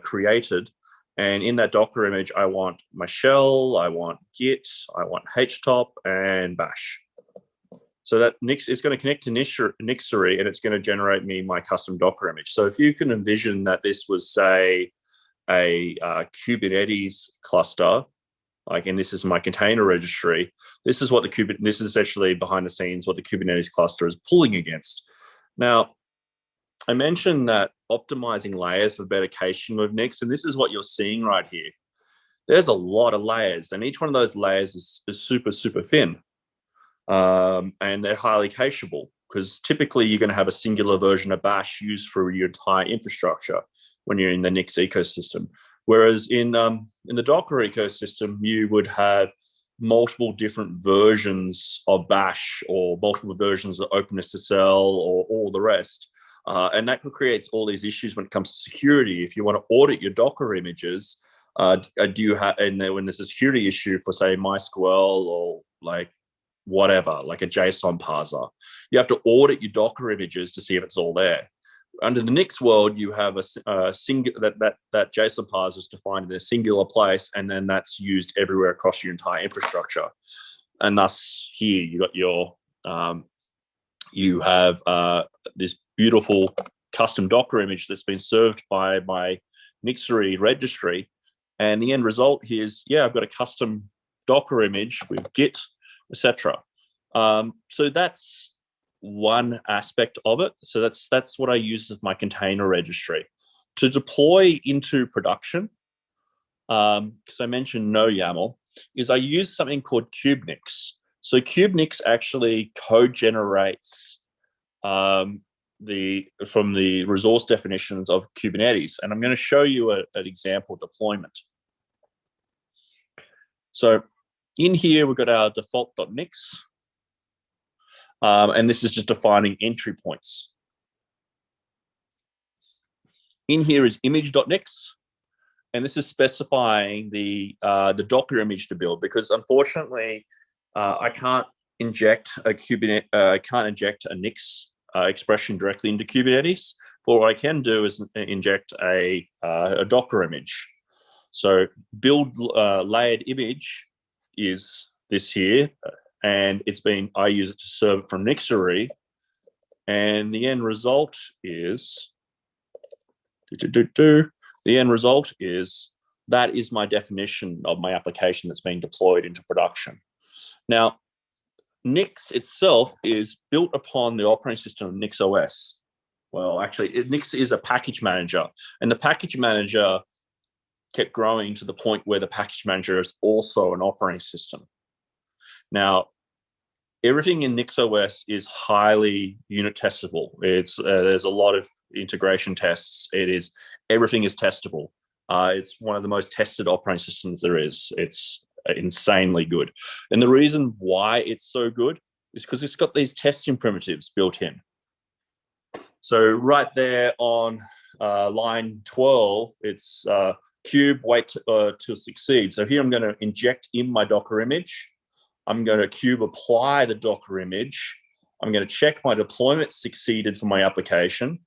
created. And in that Docker image, I want my shell, I want Git, I want htop, and bash. So that Nix is going to connect to Nixery, and it's going to generate me my custom Docker image. So if you can envision that this was, say, a Kubernetes cluster, like, and this is my container registry, this is what this is actually behind the scenes what the Kubernetes cluster is pulling against. Now, I mentioned that optimizing layers for better caching with Nix, and this is what you're seeing right here. There's a lot of layers, and each one of those layers is super, super thin. And they're highly cacheable, because typically you're going to have a singular version of bash used for your entire infrastructure when you're in the Nix ecosystem. Whereas in the Docker ecosystem, you would have multiple different versions of bash or multiple versions of OpenSSL or all the rest. And that creates all these issues when it comes to security. If you want to audit your Docker images, do you have, and then when there's a security issue for, say, MySQL or like whatever, like a JSON parser, you have to audit your Docker images to see if it's all there. Under the Nix world, you have a singular that JSON parser is defined in a singular place, and then that's used everywhere across your entire infrastructure. And thus, here you got your you have this beautiful custom Docker image that's been served by my Nixery registry. And the end result here is, yeah, I've got a custom Docker image with Git, etc. So that's one aspect of it. So that's what I use as my container registry. To deploy into production, because I mentioned no YAML, is I use something called kubenix. So kubenix actually code generates from the resource definitions of Kubernetes. And I'm going to show you an example deployment. So in here, we've got our default.nix. And this is just defining entry points. In here is image.nix. And this is specifying the Docker image to build, because unfortunately, I can't inject a Nix expression directly into Kubernetes. But what I can do is inject a Docker image. So build layered image is this here, and I use it to serve it from Nixery, and the end result is the end result is that is my definition of my application that's being deployed into production. Now, Nix itself is built upon the operating system of NixOS. Well, actually, Nix is a package manager, and the package manager kept growing to the point where the package manager is also an operating system. Now, everything in NixOS is highly unit testable. There's a lot of integration tests. Everything is testable. It's one of the most tested operating systems there is. It's insanely good. And the reason why it's so good is because it's got these testing primitives built in. So right there on line 12, it's kube wait to succeed. So here I'm going to inject in my Docker image. I'm going to kube apply the Docker image. I'm going to check my deployment succeeded for my application.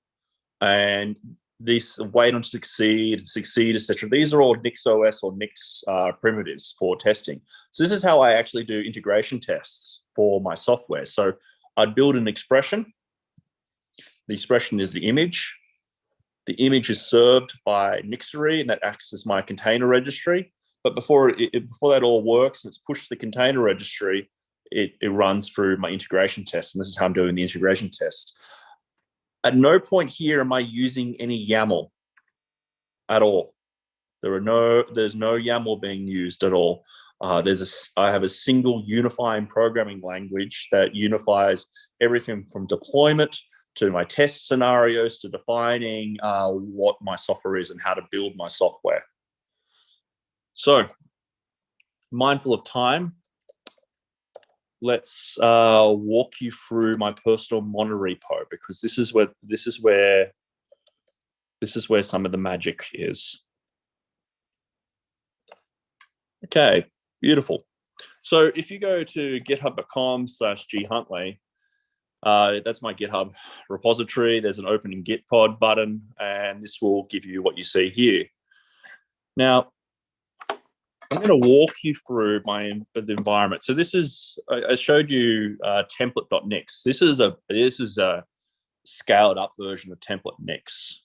And this wait on succeed, etc. These are all NixOS or Nix primitives for testing. So this is how I actually do integration tests for my software. So I'd build an expression. The expression is the image. The image is served by Nixery, and that acts as my container registry. But before that all works, and it's pushed to the container registry, it runs through my integration test. And this is how I'm doing the integration test. At no point here am I using any YAML at all. There's no YAML being used at all. I have a single unifying programming language that unifies everything from deployment to my test scenarios to defining what my software is and how to build my software. So, mindful of time, let's walk you through my personal monorepo, because this is where some of the magic is. Okay, beautiful. So if you go to github.com/ghuntley, that's my GitHub repository. There's an opening Gitpod button, and this will give you what you see here. Now, I'm going to walk you through the environment. So this is, I showed you template.nix. This is a scaled up version of template.nix.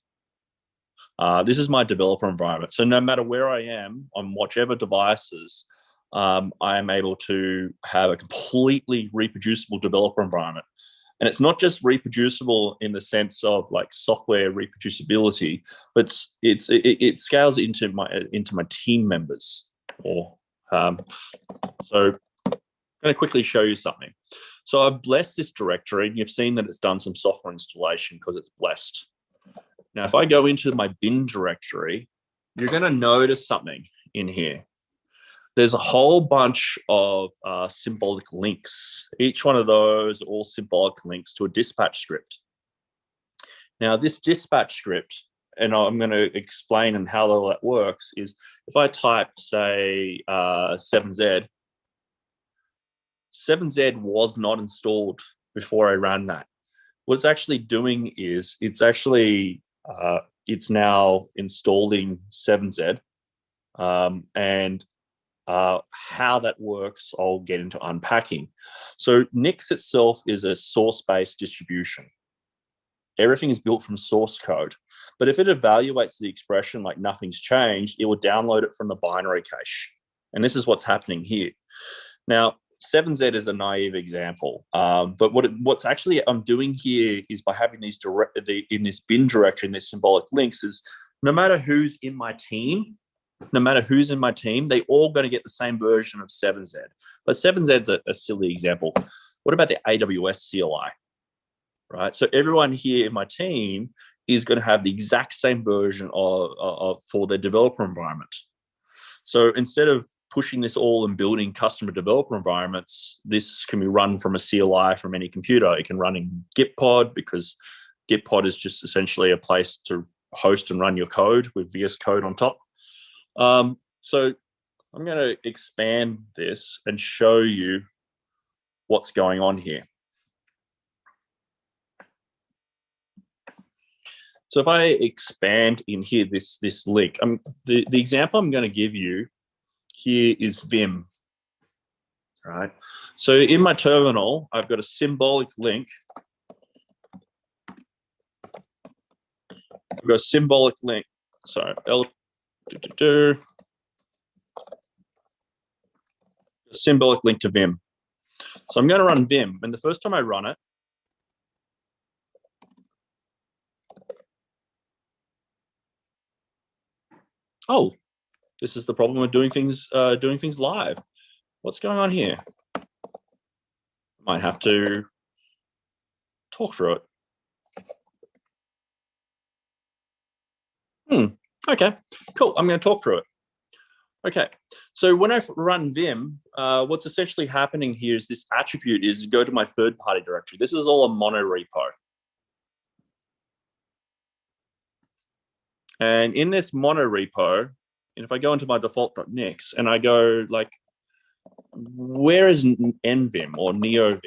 This is my developer environment. So no matter where I am on whichever devices, I am able to have a completely reproducible developer environment. And it's not just reproducible in the sense of like software reproducibility, but it scales into my team members. So I'm going to quickly show you something. So I've blessed this directory, and you've seen that it's done some software installation because it's blessed. Now, if I go into my bin directory, you're going to notice something in here. There's a whole bunch of symbolic links. Each one of those are all symbolic links to a dispatch script. Now, this dispatch script, and I'm going to explain and how all that works, is if I type, say, 7Z, 7Z was not installed before I ran that. What it's actually doing is it's now installing 7Z, and How that works, I'll get into unpacking. So Nix itself is a source-based distribution. Everything is built from source code. But if it evaluates the expression like nothing's changed, it will download it from the binary cache. And this is what's happening here. Now, 7Z is a naive example, but what's actually I'm doing here is by having these in this bin directory, in this symbolic links, is no matter who's in my team, they all going to get the same version of 7Z. But 7Z's a silly example. What about the AWS CLI? Right, so everyone here in my team is going to have the exact same version for their developer environment. So instead of pushing this all and building customer developer environments, this can be run from a CLI from any computer. It can run in Gitpod, because Gitpod is just essentially a place to host and run your code with VS Code on top. So I'm going to expand this and show you what's going on here. So if I expand in here, this link, the example I'm going to give you here is Vim, right? So in my terminal, I've got a symbolic link. I've got a symbolic link. So symbolic link to Vim. So I'm going to run Vim, and the first time I run it, oh, this is the problem with doing things live. What's going on here? Might have to talk through it. Okay, cool. I'm going to talk through it. Okay, so when I run Vim, what's essentially happening here is this attribute is go to my third-party directory. This is all a mono repo. And in this mono repo, and if I go into my default.nix and I go like, where is NVim or NeoVim?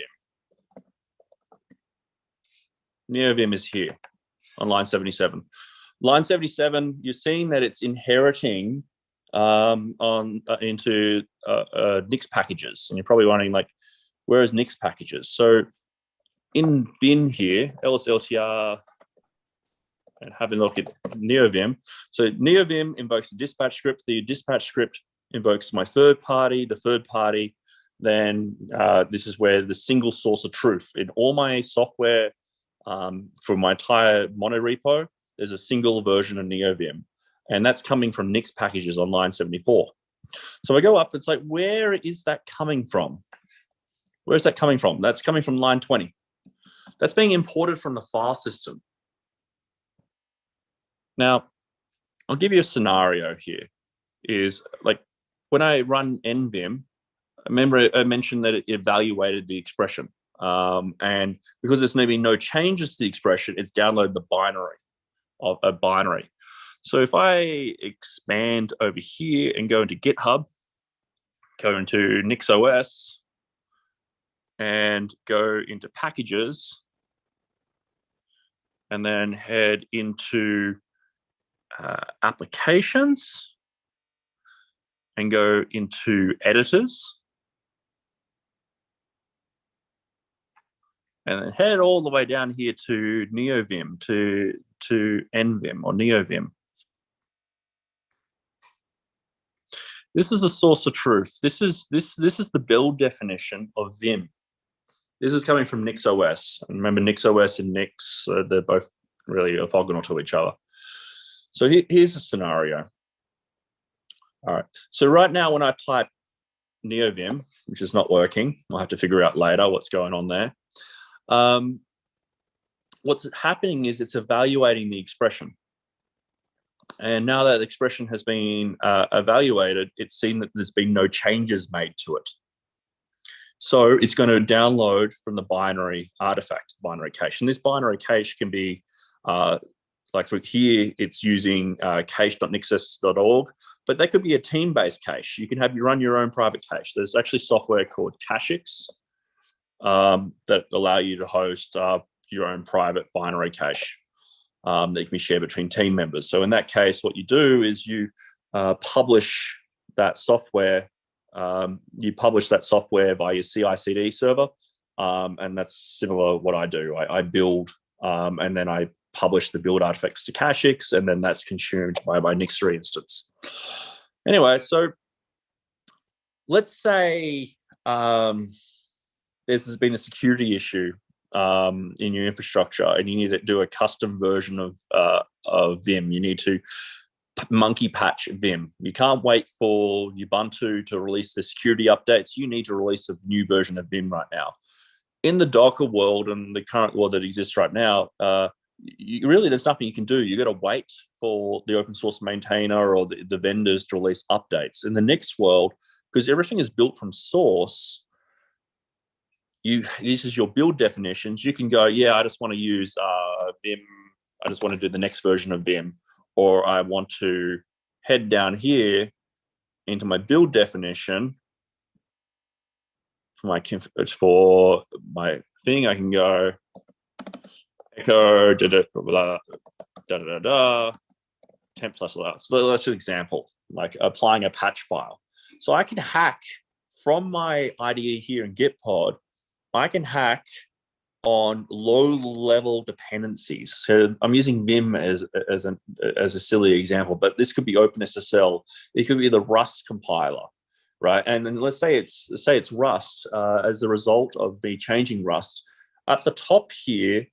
NeoVim is here on line 77. Line 77, you're seeing that it's inheriting into Nix packages. And you're probably wondering like, where is Nix packages? So in bin here, lsltr, and have a look at NeoVim. So NeoVim invokes the dispatch script. The dispatch script invokes my third party, the third party. Then this is where the single source of truth. In all my software for my entire mono repo, there's a single version of NeoVim. And that's coming from Nix packages on line 74. So I go up, it's like, where is that coming from? Where is that coming from? That's coming from line 20. That's being imported from the file system. Now, I'll give you a scenario here. Is like when I run NVim, remember I mentioned that it evaluated the expression. And because there's maybe no changes to the expression, it's downloaded the binary of a binary. So if I expand over here and go into GitHub, go into NixOS, and go into packages, and then head into applications and go into editors, and then head all the way down here to NeoVim, to NVim or NeoVim. This is the source of truth. This is the build definition of Vim. This is coming from NixOS. And remember, NixOS and Nix, they're both really orthogonal to each other. So here's a scenario. All right. So right now, when I type NeoVim, which is not working, I'll have to figure out later what's going on there. What's happening is it's evaluating the expression. And now that expression has been evaluated, it's seen that there's been no changes made to it. So it's going to download from the binary artifact, binary cache. And this binary cache can be, like for here, it's using cache.nixos.org, but that could be a team-based cache. You can have you run your own private cache. There's actually software called Cachix that allow you to host your own private binary cache that can be shared between team members. So in that case, what you do is you publish that software you publish that software via your CI/CD server, and that's similar what I do. I build, and then I publish the build artifacts to Cachix, and then that's consumed by my Nix3 instance. Anyway, so let's say there's been a security issue in your infrastructure, and you need to do a custom version of Vim. You need to monkey patch Vim. You can't wait for Ubuntu to release the security updates. You need to release a new version of Vim right now. In the Docker world and the current world that exists right now, there's nothing you can do. You got to wait for the open source maintainer or the vendors to release updates. In the Nix world, because everything is built from source, this is your build definitions. You can go, yeah, I just want to use Vim. I just want to do the next version of Vim, or I want to head down here into my build definition for my thing. I can go echo temp plus blah. So that's an example, like applying a patch file. So I can hack from my IDE here in Gitpod. I can hack on low-level dependencies. So I'm using Vim as a silly example, but this could be OpenSSL. It could be the Rust compiler, right? And then let's say it's Rust. As a result of me changing Rust, at the top here,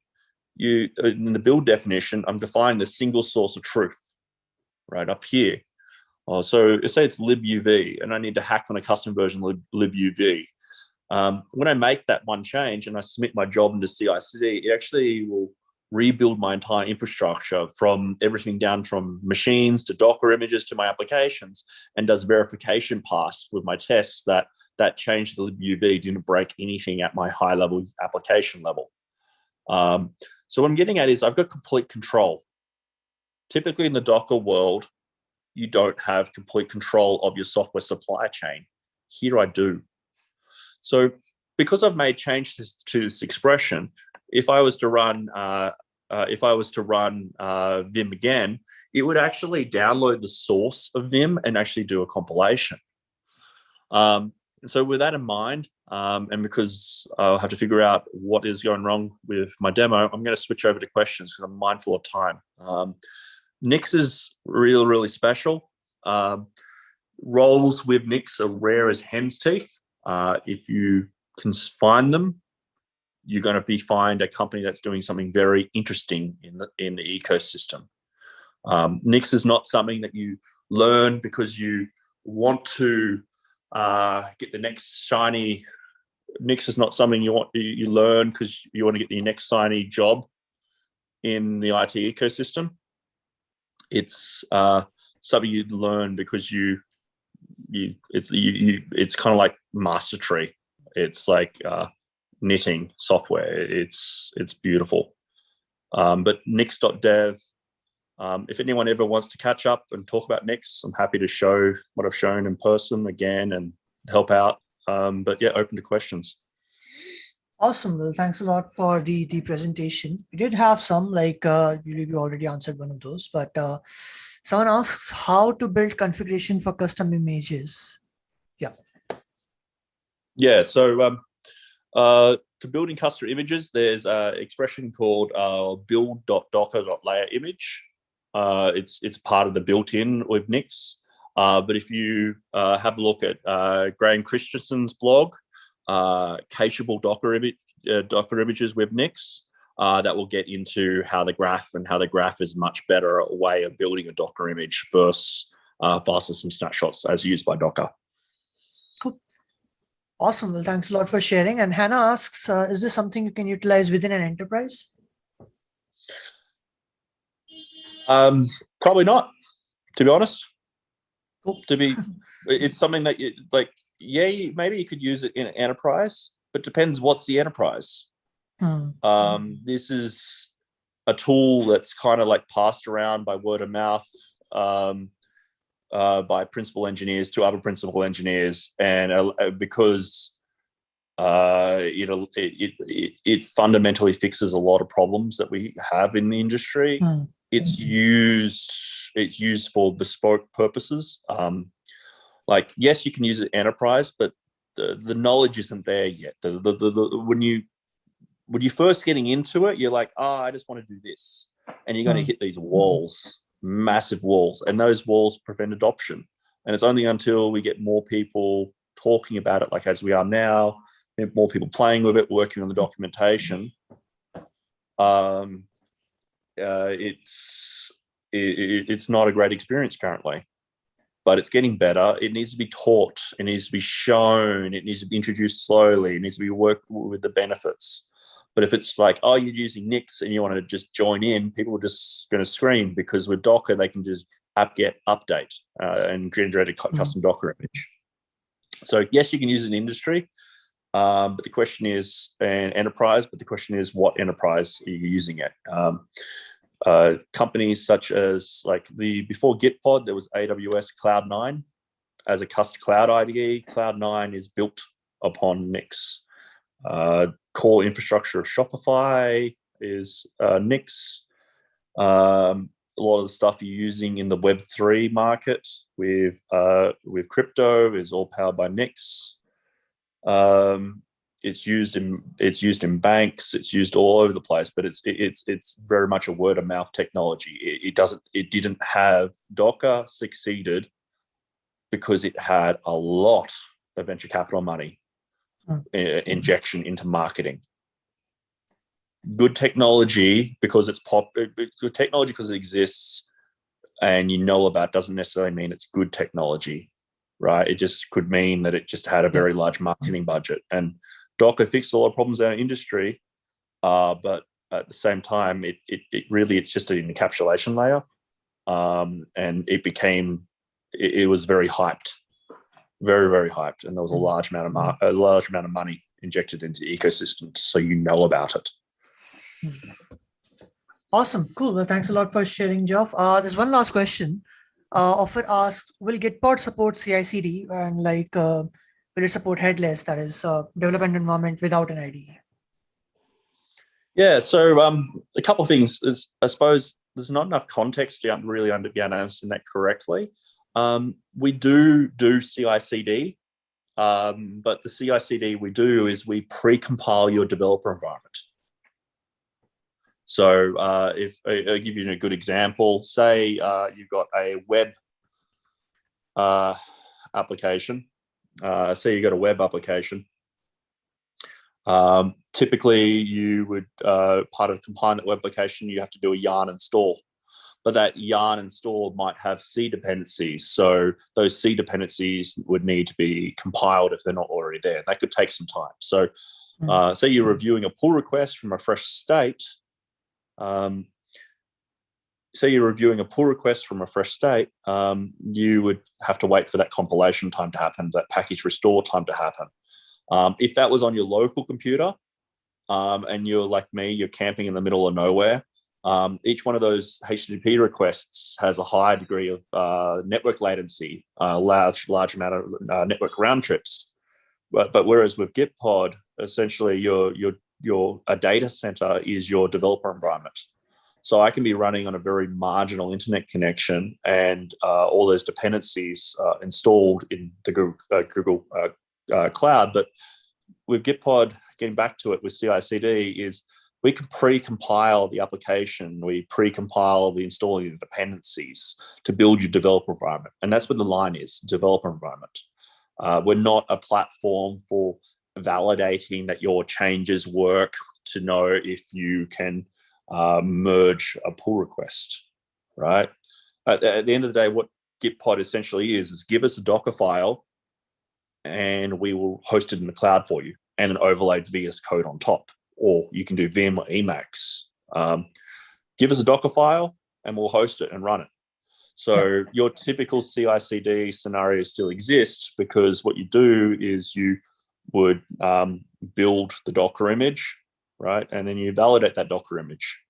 in the build definition, I'm defining the single source of truth, right up here. So say it's libuv, and I need to hack on a custom version of libuv. When I make that one change and I submit my job into CI/CD, it actually will rebuild my entire infrastructure from everything down from machines to Docker images to my applications, and does verification pass with my tests that change the libuv didn't break anything at my high-level application level. So what I'm getting at is I've got complete control. Typically in the Docker world, you don't have complete control of your software supply chain. Here I do. So because I've made changes to this expression, if I was to run Vim again, it would actually download the source of Vim and actually do a compilation. And so with that in mind, and because I'll have to figure out what is going wrong with my demo, I'm going to switch over to questions because I'm mindful of time. Nix is really, really special. Roles with Nix are rare as hen's teeth. If you can find them, you're going to find a company that's doing something very interesting in the ecosystem. Nix is not something that you learn because you want to get the next shiny. Nix is not something you learn because you want to get the next shiny job in the IT ecosystem. It's something you learn because it's kind of like master tree. It's like knitting software. It's beautiful. But Nix.dev, if anyone ever wants to catch up and talk about Nix, I'm happy to show what I've shown in person again and help out. But yeah, open to questions. Awesome. Well, thanks a lot for the presentation. We did have some, like you already answered one of those, but someone asks how to build configuration for custom images. Yeah, so to building custom images, there's an expression called build.docker.layer.image. It's part of the built-in with Nix. But if you have a look at Graham Christensen's blog, cacheable Docker images with Nix, that will get into how the graph is a much better way of building a Docker image versus file system snapshots as used by Docker. Cool. Awesome. Well, thanks a lot for sharing. And Hannah asks, is this something you can utilize within an enterprise? Probably not, to be honest. Cool. It's something that maybe you could use it in an enterprise, but depends what's the enterprise. This is a tool that's kind of like passed around by word of mouth by principal engineers to other principal engineers, and because it fundamentally fixes a lot of problems that we have in the industry. It's used for bespoke purposes. like, yes, you can use it enterprise, but the knowledge isn't there yet. When you're first getting into it, you're like, oh, I just want to do this. And you're going to hit these walls, massive walls. And those walls prevent adoption. And it's only until we get more people talking about it, like as we are now, more people playing with it, working on the documentation, it's not a great experience currently. But it's getting better. It needs to be taught. It needs to be shown. It needs to be introduced slowly. It needs to be worked with the benefits. But if it's like, oh, you're using Nix and you want to just join in, people are just going to scream, because with Docker, they can just apt-get update and generate a custom Docker image. So yes, you can use it in industry, but the question is, and enterprise, but the question is, what enterprise are you using it? Companies such as, like, before Gitpod, there was AWS Cloud9 as a custom cloud IDE. Cloud9 is built upon Nix. Core infrastructure of Shopify is Nix. A lot of the stuff you're using in the Web3 market with crypto is all powered by Nix. It's used in banks. It's used all over the place, but it's very much a word of mouth technology. It didn't have Docker succeeded because it had a lot of venture capital money injection into marketing. Good technology because it's good technology because it exists and you know about, doesn't necessarily mean it's good technology, right? It just could mean that it just had a very large marketing budget. And Docker fixed a lot of problems in our industry, but at the same time, it really, it's just an encapsulation layer, and it was very hyped, very, very hyped, and there was a large amount of money injected into the ecosystem, so you know about it. Awesome, cool. Well, thanks a lot for sharing, Geoff. There's one last question. Offer asks, will Gitpod support CI/CD, and will it support headless, that is development environment without an IDE? Yeah, so a couple of things is, I suppose there's not enough context to really be able to understand that correctly. We do CI/CD, but the CI/CD we do is we pre-compile your developer environment. So if I'll give you a good example, say you've got a web application. Say you got a web application. Typically, you would part of compiling that web application, you have to do a yarn install. But that yarn install might have C dependencies. So those C dependencies would need to be compiled if they're not already there. That could take some time. So say you're reviewing a pull request from a fresh state. Say you're reviewing a pull request from a fresh state, you would have to wait for that compilation time to happen, that package restore time to happen. If that was on your local computer, and you're like me, you're camping in the middle of nowhere, each one of those HTTP requests has a high degree of network latency, large amount of network round trips. But whereas with Gitpod, essentially your data center is your developer environment. So I can be running on a very marginal internet connection, and all those dependencies installed in the Google Cloud. But with Gitpod, getting back to it with CI/CD, is we can pre-compile the application, we pre-compile the installing the dependencies to build your developer environment. And that's what the line is, developer environment. We're not a platform for validating that your changes work to know if you can merge a pull request, right? At the end of the day, what Gitpod essentially is give us a Docker file and we will host it in the cloud for you, and an overlaid VS Code on top, or you can do Vim or Emacs. Give us a Docker file and we'll host it and run it. So your typical CI/CD scenario still exists, because what you do is you would build the Docker image, right? And then you validate that Docker image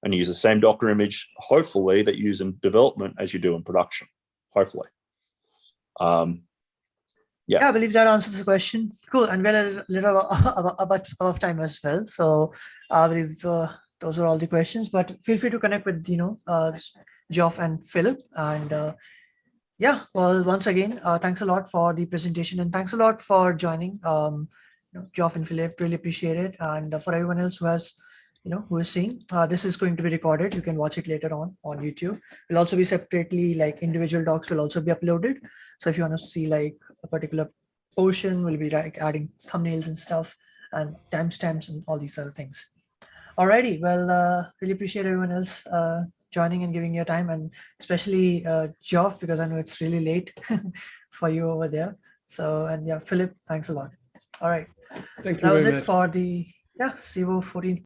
and use the same Docker image, hopefully, that you use in development as you do in production, hopefully. Yeah, I believe that answers the question. Cool, and we're a little above time as well. So I believe those are all the questions, but feel free to connect with, Geoff and Philip, and Yeah, well, once again, thanks a lot for the presentation and thanks a lot for joining. Geoff and Philippe, really appreciate it. And for everyone else who has, who is seeing, this is going to be recorded. You can watch it later on YouTube. Will also be separately, like individual docs will also be uploaded. So if you want to see like a particular portion, we'll be like adding thumbnails and stuff and timestamps and all these other things. Alrighty, well, really appreciate everyone else joining and giving your time, and especially Geoff, because I know it's really late for you over there. So, and yeah, Philippe, thanks a lot. All right. Thank you That was very it much. for the Civo 14